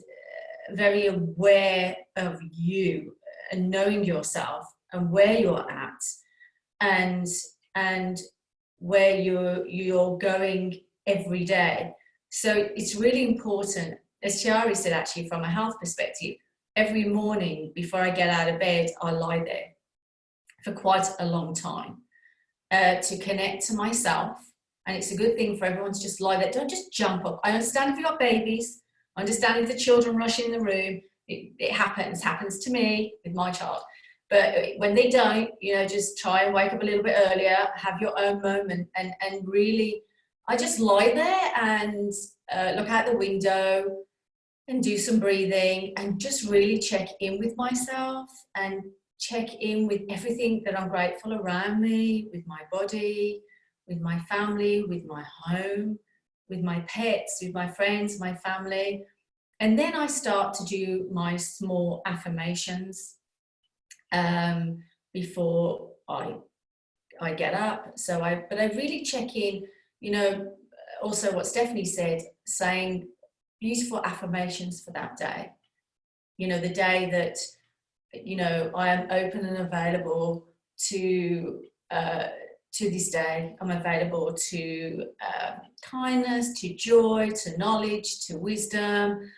very aware of you and knowing yourself and where you're at and where you're going every day. So it's really important, as Tiare said, actually, from a health perspective, every morning before I get out of bed, I lie there for quite a long time to connect to myself. And it's a good thing for everyone to just lie there. Don't just jump up. I understand if you've got babies. I understand if the children rush in the room. It happens to me with my child. But when they don't, just try and wake up a little bit earlier, have your own moment, and really, I just lie there and look out the window and do some breathing and just really check in with myself and check in with everything that I'm grateful around me, with my body, with my family, with my home, with my pets, with my friends, my family. And then I start to do my small affirmations before I get up. But I really check in, also what Stephanie said, saying beautiful affirmations for that day. The day that you know, I am open and available to this day. I'm available to kindness, to joy, to knowledge, to wisdom.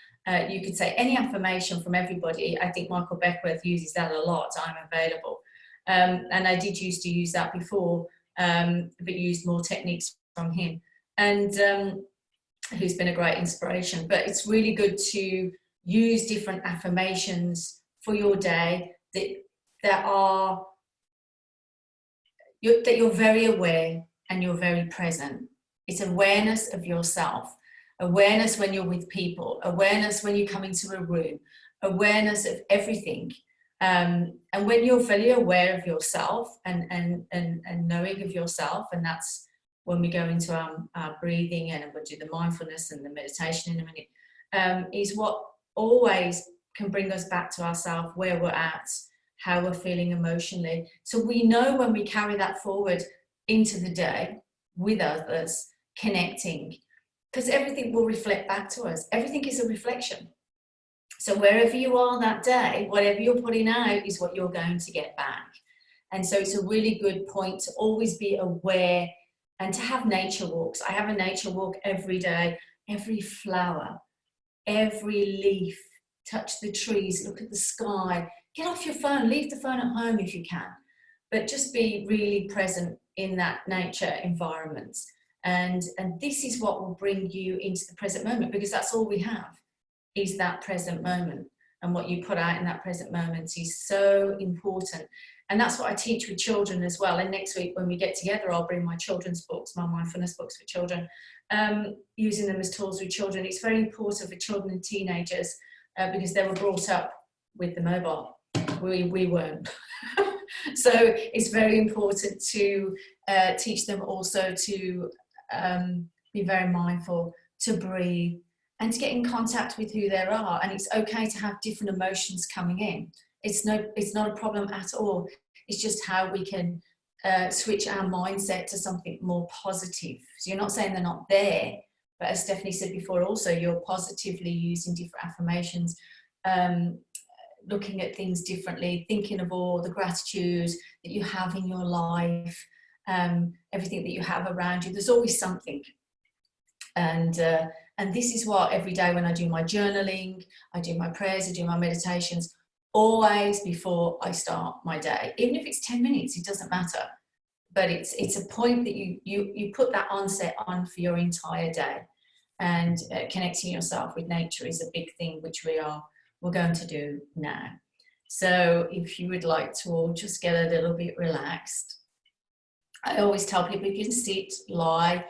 You could say any affirmation from everybody. I think Michael Beckwith uses that a lot. I'm available. And I did used to use that before, but used more techniques from him. And who's been a great inspiration. But it's really good to use different affirmations for your day that you're very aware and you're very present. It's awareness of yourself, awareness when you're with people, awareness when you come into a room, awareness of everything. And when you're fully aware of yourself and knowing of yourself, and that's when we go into our breathing, and we'll do the mindfulness and the meditation in a minute, is what always can bring us back to ourselves, where we're at, how we're feeling emotionally. So we know when we carry that forward into the day with others, connecting, because everything will reflect back to us. Everything is a reflection. So wherever you are that day, whatever you're putting out is what you're going to get back. And so it's a really good point to always be aware and to have nature walks. I have a nature walk every day, every flower, every leaf, touch the trees, look at the sky, get off your phone, leave the phone at home if you can, but just be really present in that nature environment. And this is what will bring you into the present moment, because that's all we have, is that present moment. And what you put out in that present moment is so important. And that's what I teach with children as well. And next week when we get together, I'll bring my children's books, my mindfulness books for children, using them as tools with children. It's very important for children and teenagers because they were brought up with the mobile. We weren't. So it's very important to teach them also to be very mindful, to breathe, and to get in contact with who they are. And it's okay to have different emotions coming in. It's not a problem at all. It's just how we can switch our mindset to something more positive. So you're not saying they're not there, but as Stephanie said before, also you're positively using different affirmations, looking at things differently, thinking of all the gratitude that you have in your life, everything that you have around you. There's always something. And this is what every day when I do my journaling, I do my prayers, I do my meditations, always before I start my day, even if it's 10 minutes, it doesn't matter. But it's a point that you put that onset on for your entire day. And connecting yourself with nature is a big thing, which we're going to do now. So if you would like to all just get a little bit relaxed, I always tell people you can sit, lie,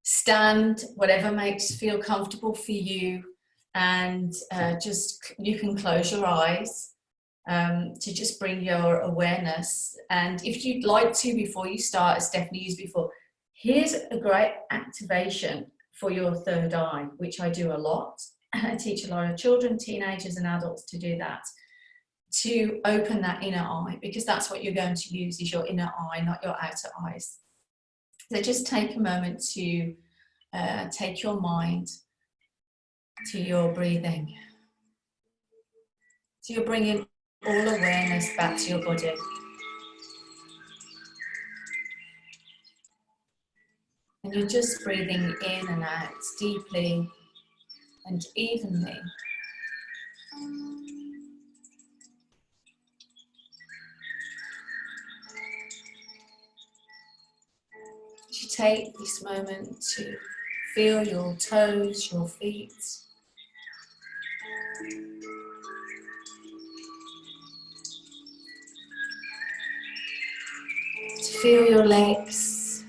stand, whatever makes you feel comfortable for you, and just you can close your eyes to just bring your awareness. And if you'd like to, before you start, as Stephanie used before, here's a great activation for your third eye, which I do a lot. I teach a lot of children, teenagers and adults to do that, to open that inner eye, because that's what you're going to use, is your inner eye, not your outer eyes. So just take a moment to take your mind to your breathing. So you're bringing all awareness back to your body. And you're just breathing in and out deeply and evenly. You take this moment to feel your toes, your feet. To feel your legs.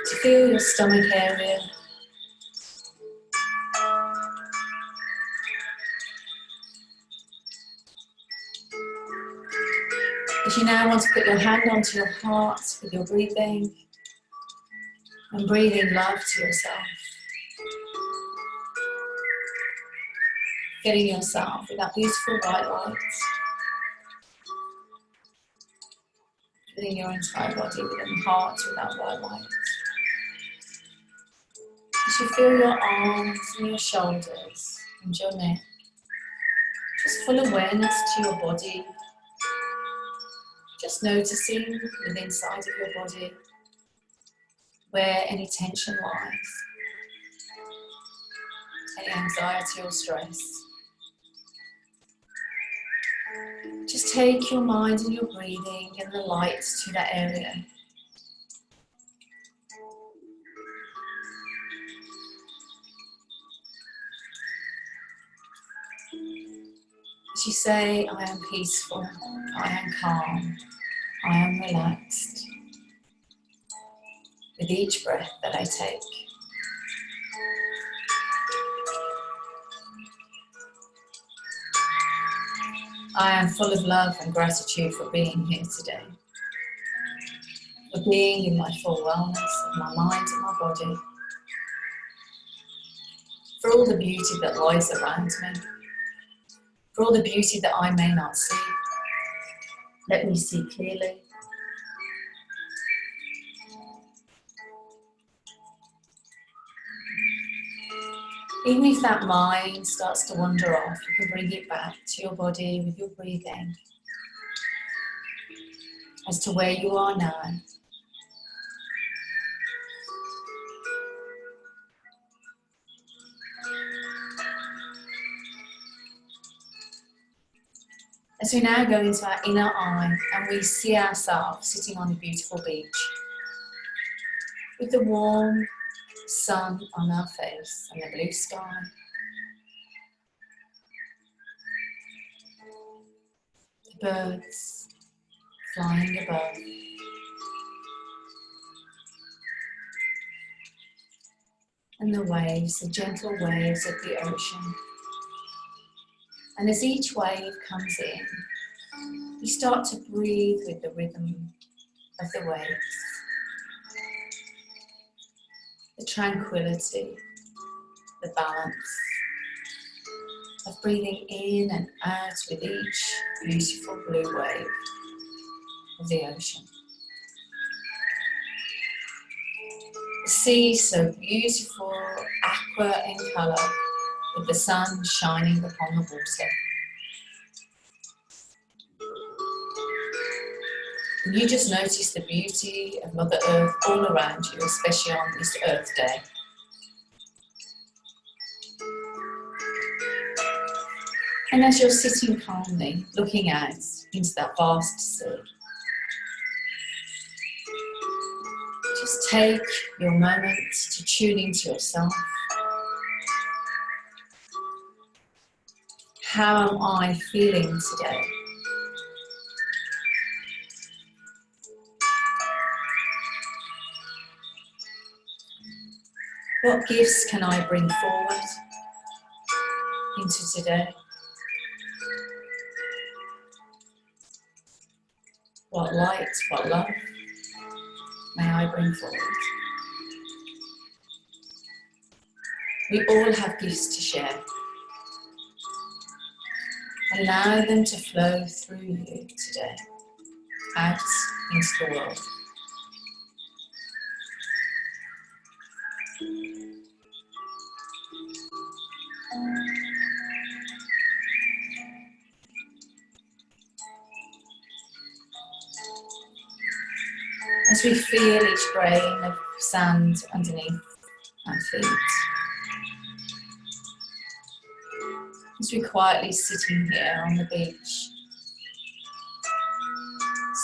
To feel your stomach area. If you now want to put your hand onto your heart with your breathing, and breathing love to yourself. Filling yourself with that beautiful white light. Filling your entire body with your heart with that white light. As you feel your arms and your shoulders and your neck, just full awareness to your body. Just noticing within inside of your body where any tension lies, any anxiety or stress. Just take your mind and your breathing and the light to that area. As you say, I am peaceful, I am calm, I am relaxed. With each breath that I take. I am full of love and gratitude for being here today. For being in my full wellness of my mind and my body. For all the beauty that lies around me. For all the beauty that I may not see. Let me see clearly. Even if that mind starts to wander off, you can bring it back to your body with your breathing as to where you are now. As we now go into our inner eye and we see ourselves sitting on a beautiful beach with the warm sun on our face and the blue sky. The birds flying above. And the waves, the gentle waves of the ocean. And as each wave comes in, you start to breathe with the rhythm of the waves. The tranquility, the balance of breathing in and out with each beautiful blue wave of the ocean. The sea so beautiful, aqua in colour, with the sun shining upon the water. And you just notice the beauty of Mother Earth all around you, especially on this Earth Day. And as you're sitting calmly, looking out into that vast sea, just take your moment to tune into yourself. How am I feeling today? What gifts can I bring forward into today? What light, what love may I bring forward? We all have gifts to share. Allow them to flow through you today, out into the world. As we feel each grain of sand underneath our feet, as we're quietly sitting here on the beach,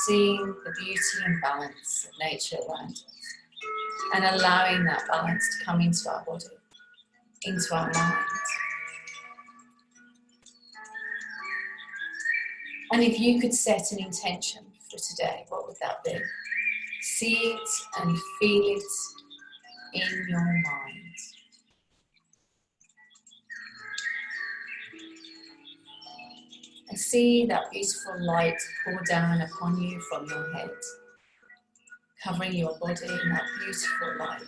seeing the beauty and balance of nature around us, and allowing that balance to come into our body, into our mind. And if you could set an intention for today, what would that be? See it and feel it in your mind. And see that beautiful light pour down upon you from your head, covering your body in that beautiful light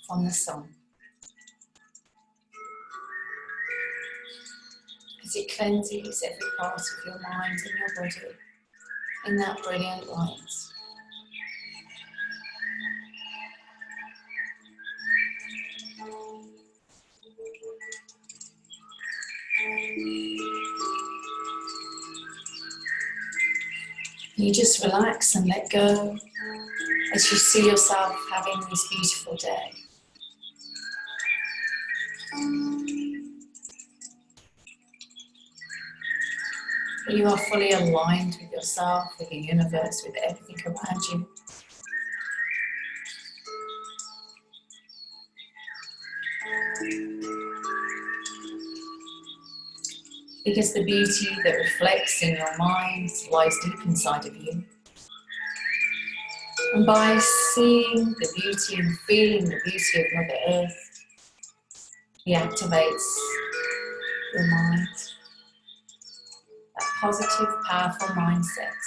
from the sun. As it cleanses every part of your mind and your body in that brilliant light. You just relax and let go as you see yourself having this beautiful day. You are fully aligned with yourself, with the universe, with everything around you. Because the beauty that reflects in your mind lies deep inside of you. And by seeing the beauty and feeling the beauty of Mother Earth, he activates your mind. That positive, powerful mindset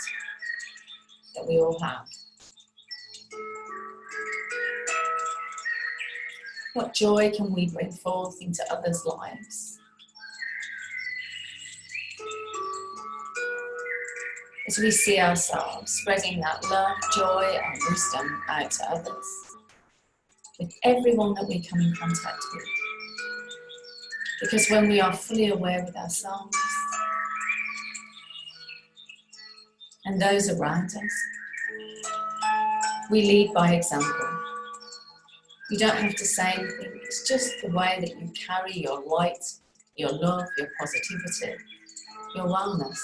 that we all have. What joy can we bring forth into others' lives? As we see ourselves spreading that love, joy and wisdom out to others, with everyone that we come in contact with. Because when we are fully aware with ourselves and those around us, we lead by example. You don't have to say anything, it's just the way that you carry your light, your love, your positivity, your wellness,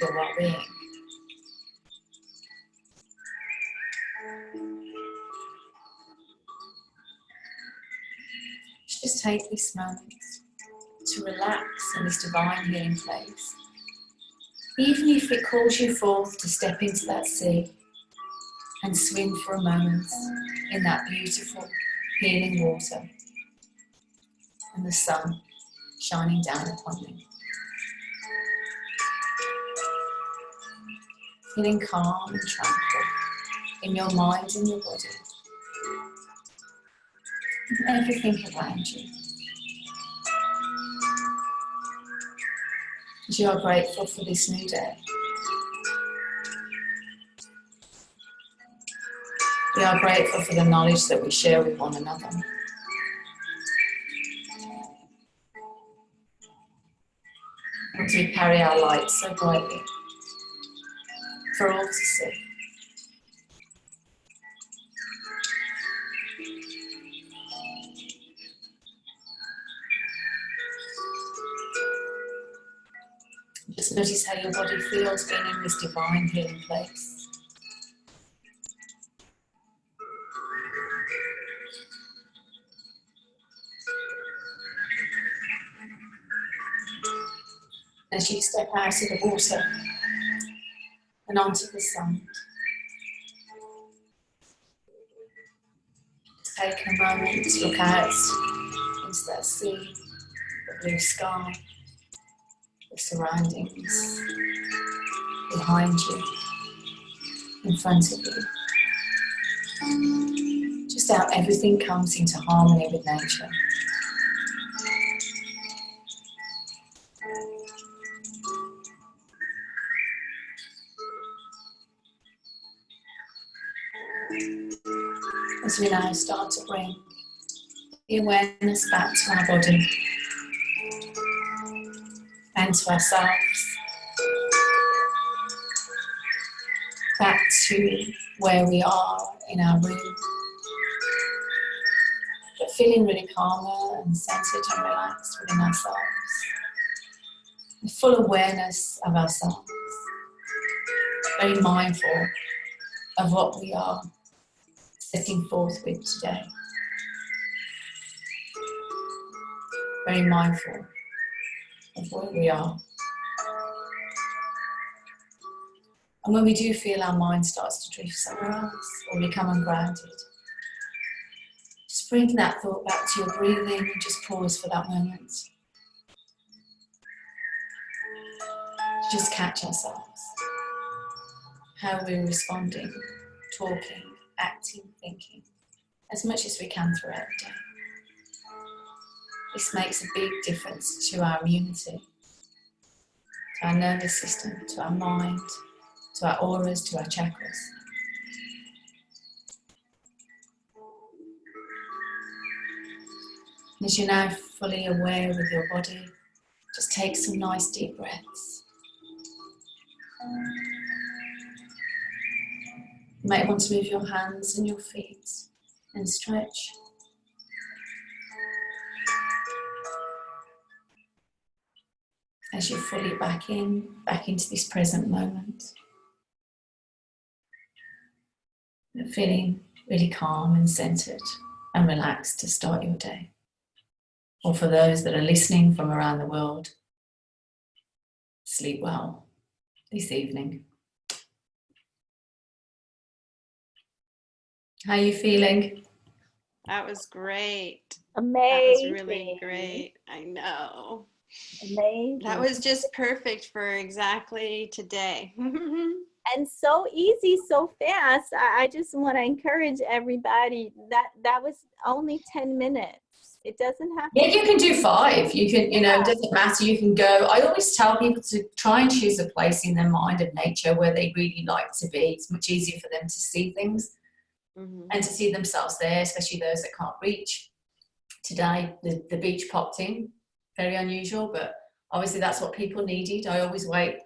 your well-being. Just take this moment to relax in this divine healing place. Even if it calls you forth to step into that sea and swim for a moment in that beautiful healing water and the sun shining down upon you. Feeling calm and tranquil in your mind and your body. And everything around you. As you are grateful for this new day. We are grateful for the knowledge that we share with one another. And we carry our light so brightly for all to see. Just notice how your body feels being in this divine healing place. As you step out of the water and onto the sun, take a moment to look out into that sea, the blue sky, the surroundings behind you, in front of you. Just how everything comes into harmony with nature. As we now start to bring the awareness back to our body and to ourselves, back to where we are in our room, but feeling really calmer and centered and relaxed within ourselves, with full awareness of ourselves, very mindful of what we are setting forth with today. Very mindful of where we are. And when we do feel our mind starts to drift somewhere else or become ungrounded, just bring that thought back to your breathing and just pause for that moment. Just catch ourselves. How we're responding, talking, acting, thinking, as much as we can throughout the day. This makes a big difference to our immunity, to our nervous system, to our mind, to our auras, to our chakras. As you're now fully aware with your body, just take some nice deep breaths. You might want to move your hands and your feet and stretch. As you're fully back into this present moment. You're feeling really calm and centered and relaxed to start your day. Or for those that are listening from around the world, sleep well this evening. How are you feeling? That was great. Amazing. That was really great. I know. Amazing. That was just perfect for exactly today. And so easy, so fast. I just want to encourage everybody that was only 10 minutes. It doesn't have to. Yeah, you can do 5. You can, you know, it doesn't matter. You can go. I always tell people to try and choose a place in their mind of nature where they really like to be. It's much easier for them to see things and to see themselves there, especially those that can't reach. Today, the beach popped in. Very unusual, but obviously that's what people needed. I always wait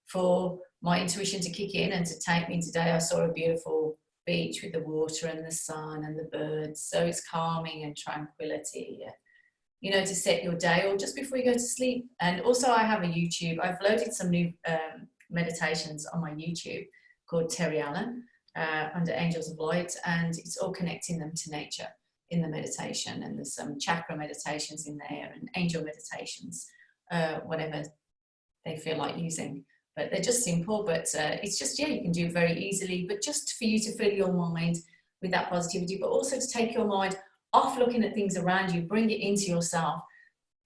for my intuition to kick in and to take me. Today I saw a beautiful beach with the water and the sun and the birds, so it's calming and tranquility, you know, to set your day or just before you go to sleep. And also I have a YouTube. I've loaded some new meditations on my YouTube called Terri under Angels of Light, and it's all connecting them to nature in the meditation, and there's some chakra meditations in there and angel meditations, whatever they feel like using, but they're just simple. But it's just, yeah, you can do it very easily, but just for you to fill your mind with that positivity, but also to take your mind off looking at things around you, bring it into yourself,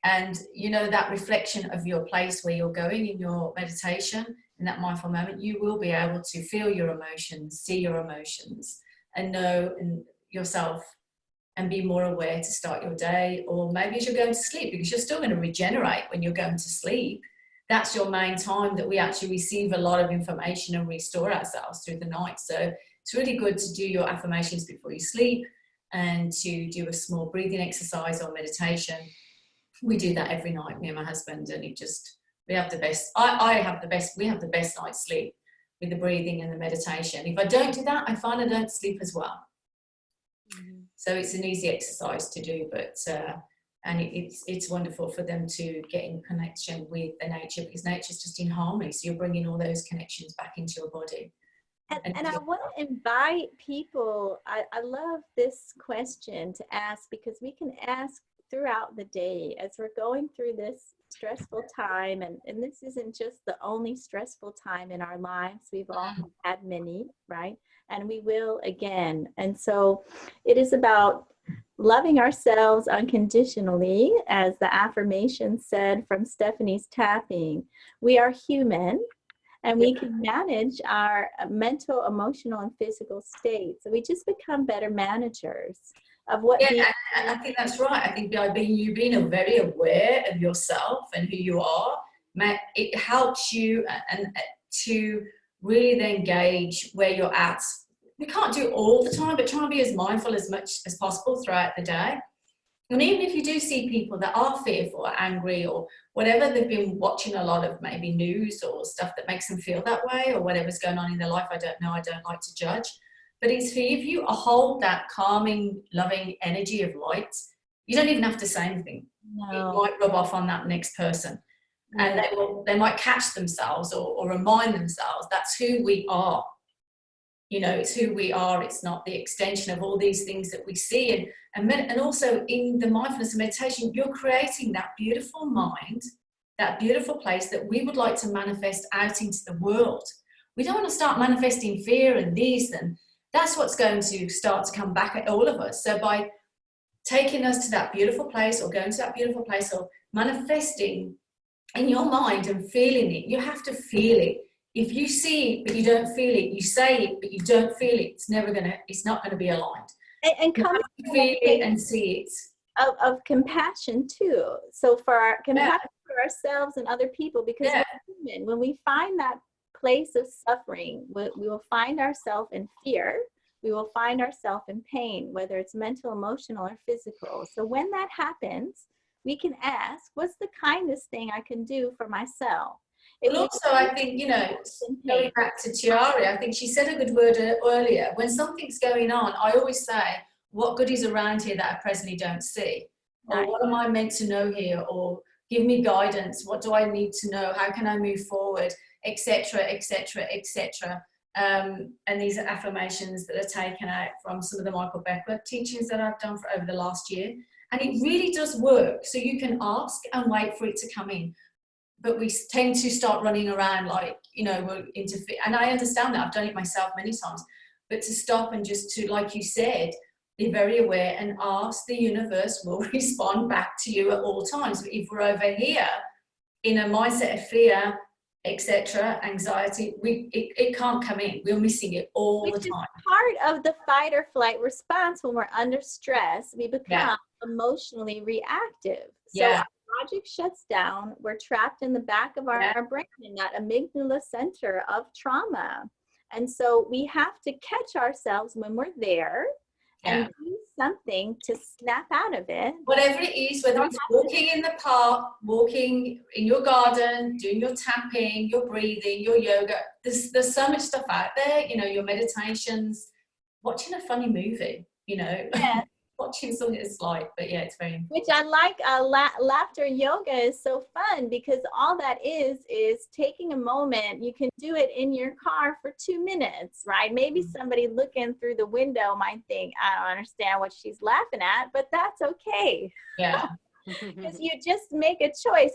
and you know, that reflection of your place where you're going in your meditation, in that mindful moment, you will be able to feel your emotions, see your emotions, and know yourself, and be more aware to start your day, or maybe as you're going to sleep, because you're still going to regenerate when you're going to sleep. That's your main time that we actually receive a lot of information and restore ourselves through the night. So it's really good to do your affirmations before you sleep and to do a small breathing exercise or meditation. We do that every night, me and my husband, and we have the best, we have the best night's sleep with the breathing and the meditation. If I don't do that, I find I don't sleep as well. So it's an easy exercise to do, but and it's wonderful for them to get in connection with the nature, because nature's just in harmony. So you're bringing all those connections back into your body. And I want to invite people, I love this question to ask, because we can ask throughout the day as we're going through this stressful time, and this isn't just the only stressful time in our lives. We've all had many, right? And we will again. And so it is about loving ourselves unconditionally, as the affirmation said from Stephanie's tapping. We are human, and we can manage our mental, emotional, and physical state. So we just become better managers of what. Yeah, and I think that's right. I think by you being very aware of yourself and who you are, it helps you and to really then gauge where you're at. We can't do it all the time, but try and be as mindful as much as possible throughout the day. And even if you do see people that are fearful or angry or whatever, they've been watching a lot of maybe news or stuff that makes them feel that way, or whatever's going on in their life, I don't know, I don't like to judge. But it's for if you hold that calming, loving energy of light, you don't even have to say anything. No. It might rub off on that next person. And they might catch themselves or remind themselves that's who we are. You know, it's who we are. It's not the extension of all these things that we see. And also in the mindfulness and meditation, you're creating that beautiful mind, that beautiful place that we would like to manifest out into the world. We don't want to start manifesting fear and this, and that's what's going to start to come back at all of us. So by taking us to that beautiful place, or going to that beautiful place, or manifesting in your mind and feeling it, you have to feel it. If you see it but you don't feel it, you say it but you don't feel it, it's not gonna be aligned. And come to feel it and see it. Of compassion too. So for our compassion for ourselves and other people, because we're human. When we find that place of suffering, we will find ourselves in fear, we will find ourselves in pain, whether it's mental, emotional, or physical. So when that happens, we can ask, what's the kindest thing I can do for myself? Well, also, I think, going back to Tiare, I think she said a good word earlier. When something's going on, I always say, what good is around here that I presently don't see? Or what am I meant to know here? Or give me guidance. What do I need to know? How can I move forward? Etc., etc., etc. And these are affirmations that are taken out from some of the Michael Beckwith teachings that I've done for over the last year. And it really does work. So you can ask and wait for it to come in. But we tend to start running around like, we're interfere. And I understand that. I've done it myself many times. But to stop and just to, like you said, be very aware and ask, the universe will respond back to you at all times. But if we're over here in a mindset of fear, etc., anxiety, it can't come in. We're missing it all the time. Which is part of the fight or flight response. When we're under stress, we become emotionally reactive. So our logic shuts down. We're trapped in the back of our brain, in that amygdala center of trauma. And so we have to catch ourselves when we're there and do something to snap out of it. Whatever it is, whether it's walking in the park, walking in your garden, doing your tapping, your breathing, your yoga, there's so much stuff out there, your meditations, watching a funny movie, watching something that's light, but it's very important. Which I like. Laughter yoga is so fun because all that is taking a moment. You can do it in your car for 2 minutes, right? Maybe somebody looking through the window might think, I don't understand what she's laughing at, but that's okay. Yeah. Because you just make a choice.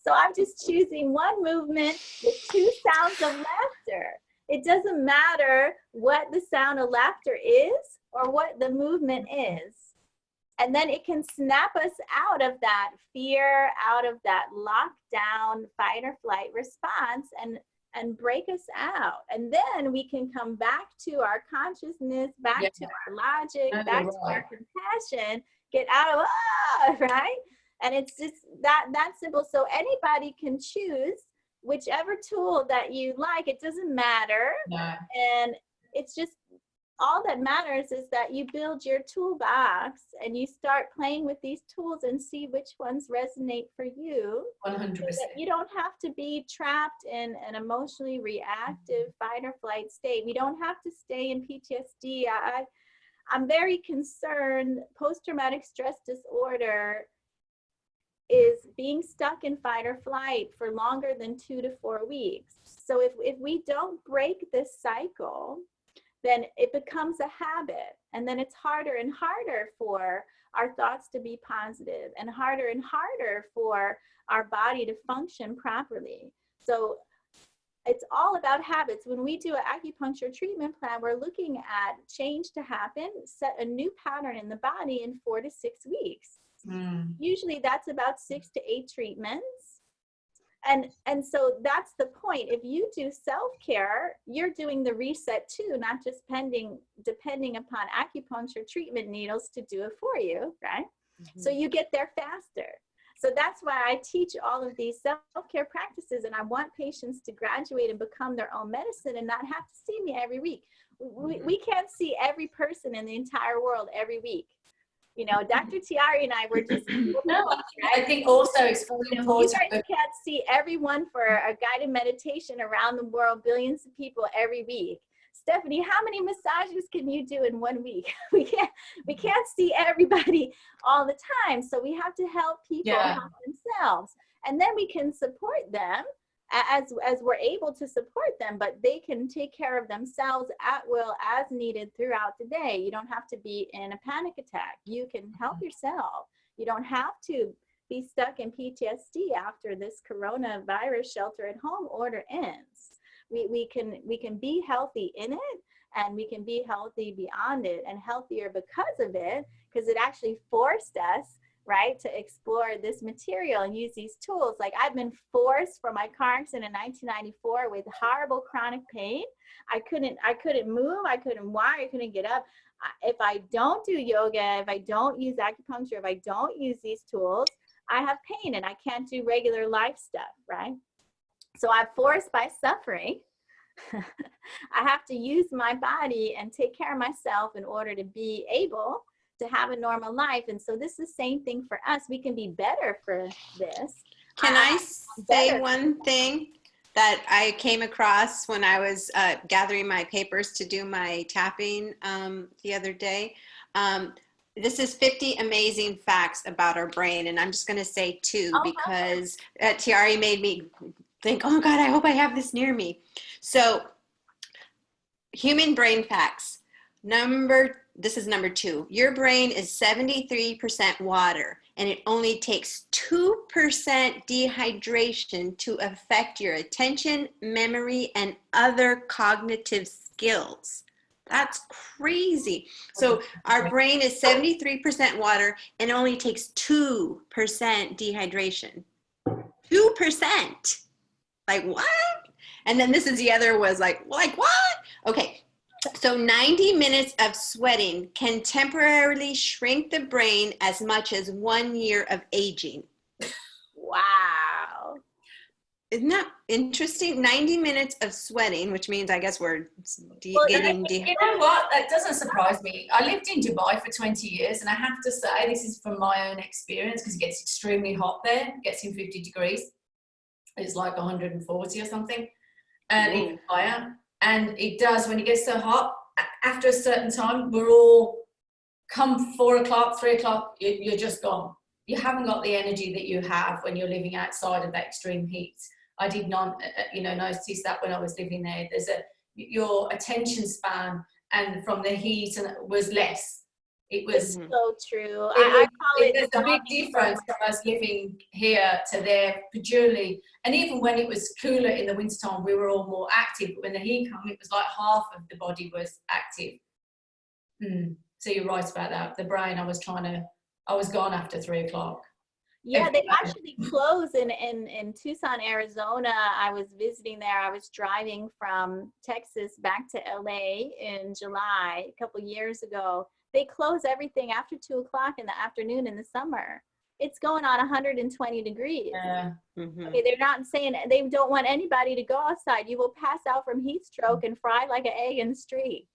So I'm just choosing one movement with 2 sounds of laughter. It doesn't matter what the sound of laughter is or what the movement is. And then it can snap us out of that fear, out of that lockdown, fight or flight response, and break us out. And then we can come back to our consciousness, back to our logic, back to our compassion, get out of, right? And it's just that simple. So anybody can choose whichever tool that you like. It doesn't matter. And it's just, all that matters is that you build your toolbox and you start playing with these tools and see which ones resonate for you. 100%. So that you don't have to be trapped in an emotionally reactive fight or flight state. We don't have to stay in PTSD. I'm very concerned. Post-traumatic stress disorder is being stuck in fight or flight for longer than 2 to 4 weeks. So if we don't break this cycle, then it becomes a habit. And then it's harder and harder for our thoughts to be positive and harder for our body to function properly. So it's all about habits. When we do an acupuncture treatment plan, we're looking at change to happen, set a new pattern in the body in 4 to 6 weeks. Usually that's about 6 to 8 treatments. And so that's the point. If you do self-care, you're doing the reset too, not just depending upon acupuncture treatment needles to do it for you, right? So you get there faster. So that's why I teach all of these self-care practices, and I want patients to graduate and become their own medicine and not have to see me every week. We can't see every person in the entire world every week. Dr. Tiare and I were just. I think also it's really important. You guys can't see everyone for a guided meditation around the world, billions of people every week. Stephanie, how many massages can you do in 1 week? We can't see everybody all the time. So we have to help people help themselves. And then we can support them as we're able to support them, but they can take care of themselves at will as needed throughout the day. You don't have to be in a panic attack. You can help yourself. You don't have to be stuck in PTSD after this coronavirus shelter at home order ends. We can be healthy in it, and we can be healthy beyond it, and healthier because of it, because it actually forced us, right, to explore this material and use these tools. Like, I've been forced from my car accident in 1994 with horrible chronic pain. I couldn't move, I couldn't walk, I couldn't get up. If I don't do yoga, if I don't use acupuncture, if I don't use these tools, I have pain and I can't do regular life stuff, right? So I'm forced by suffering. I have to use my body and take care of myself in order to be able to have a normal life. And so this is the same thing for us. We can be better for this. Can I say one thing that I came across when I was gathering my papers to do my tapping the other day? This is 50 amazing facts about our brain. And I'm just going to say two because Tiare made me think, oh God, I hope I have this near me. So human brain facts. This is number 2. Your brain is 73% water, and it only takes 2% dehydration to affect your attention, memory, and other cognitive skills. That's crazy. So our brain is 73% water and only takes 2% dehydration. 2%. Like what? And then this is the other was like what? Okay. So 90 minutes of sweating can temporarily shrink the brain as much as 1 year of aging. Wow. Isn't that interesting? 90 minutes of sweating, which means I guess we're getting You know what? That doesn't surprise me. I lived in Dubai for 20 years, and I have to say, this is from my own experience, because it gets extremely hot there. It gets in 50 degrees. It's like 140 or something, and even higher. And it does, when it gets so hot, after a certain time, we're all, come 4 o'clock, 3 o'clock, you're just gone. You haven't got the energy that you have when you're living outside of that extreme heat. I did not, notice that when I was living there. Your attention span and from the heat was less. It was so true. There's a big difference from us living here to there, purely. And even when it was cooler in the wintertime, we were all more active. But when the heat came, it was like half of the body was active. So you're right about that. The brain, I was gone after 3 o'clock. Yeah, they actually close in Tucson, Arizona. I was visiting there. I was driving from Texas back to LA in July a couple years ago. They close everything after 2 o'clock in the afternoon in the summer. It's going on 120 degrees. Okay, they're not saying, they don't want anybody to go outside. You will pass out from heat stroke and fry like an egg in the street.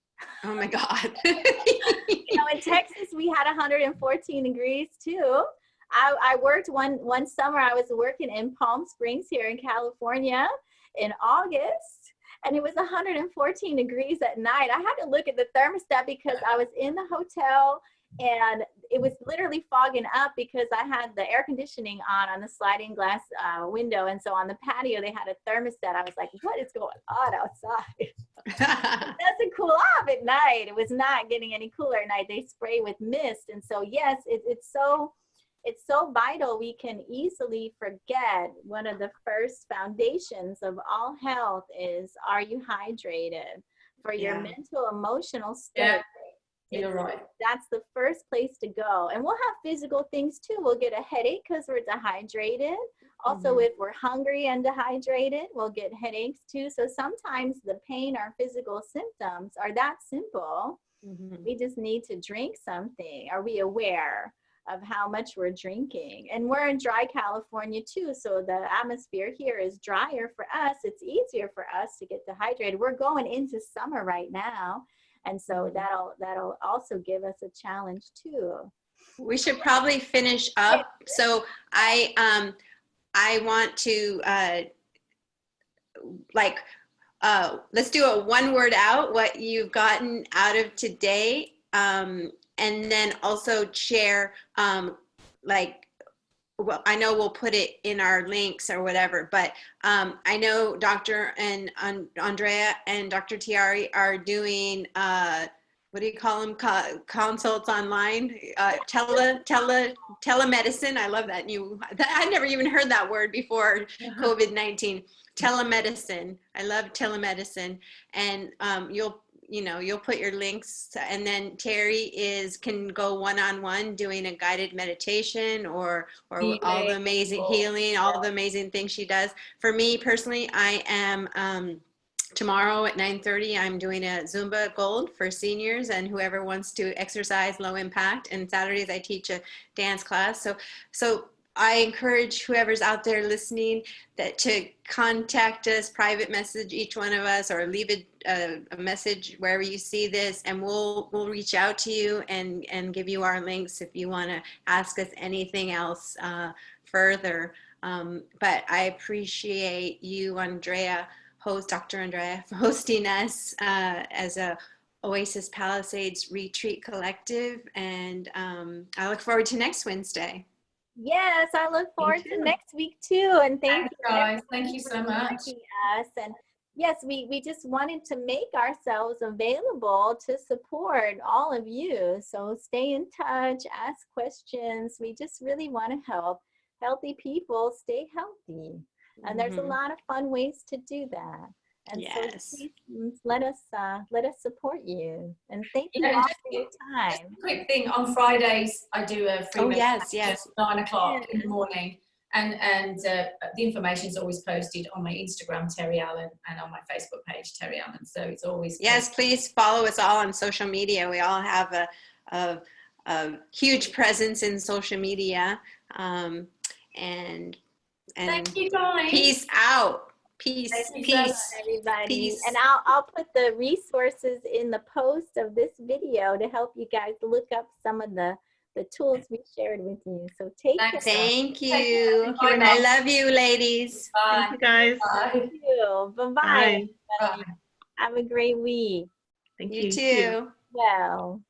Oh my God. In Texas, we had 114 degrees too. I worked one summer, I was working in Palm Springs here in California in August, and it was 114 degrees at night. I had to look at the thermostat because I was in the hotel and it was literally fogging up because I had the air conditioning on the sliding glass window. And so on the patio, they had a thermostat. I was like, what is going on outside? It doesn't cool off at night. It was not getting any cooler at night. They spray with mist. And so, yes, it's so vital. We can easily forget one of the first foundations of all health is, are you hydrated for your mental, emotional state? You're right. That's the first place to go. And we'll have physical things too. We'll get a headache because we're dehydrated. Also, if we're hungry and dehydrated, we'll get headaches too. So sometimes the pain or physical symptoms are that simple. We just need to drink something. Are we aware of how much we're drinking? And we're in dry California too, so the atmosphere here is drier for us. It's easier for us to get dehydrated. We're going into summer right now, and so that'll also give us a challenge too. We should probably finish up. So I want to let's do a one word out, what you've gotten out of today. And then also share, well, I know we'll put it in our links or whatever, but I know Dr. and Andrea and Dr. Tiare are doing, what do you call them? Consults online, telemedicine. I love that. I never even heard that word before COVID-19. Telemedicine. I love telemedicine. And you'll put your links, and then Terri can go one-on-one doing a guided meditation or healing, all the amazing healing, all the amazing things she does. For me personally, I am tomorrow at 9:30, I'm doing a Zumba Gold for seniors and whoever wants to exercise low impact. And Saturdays I teach a dance class. So I encourage whoever's out there listening that to contact us, private message each one of us, or leave a message wherever you see this, and we'll reach out to you and give you our links if you want to ask us anything else further. But I appreciate you, Andrea, Dr. Andrea, for hosting us as a Oasis Palisades Retreat Collective, and I look forward to next Wednesday. Yes, I look forward to next week too. And thank you guys. Thank you so much. Us. And yes, we just wanted to make ourselves available to support all of you. So stay in touch, ask questions. We just really want to help healthy people stay healthy. And there's a lot of fun ways to do that. And yes. So please let us support you. And thank you all for your time. Just a quick thing, on Fridays I do a free yes. at 9 o'clock in the morning, and the information is always posted on my Instagram, Terri Allen, and on my Facebook page, Terri Allen. So it's always yes. Please follow us all on social media. We all have a huge presence in social media, and thank you, guys. Peace out. Peace, everybody. Peace. And I'll put the resources in the post of this video to help you guys look up some of the tools we shared with you. So take care. Thank you. I love you, ladies. Bye. Thank you, guys. Bye. Thank you. Bye-bye. Bye. Have a great week. Thank You you too. Well.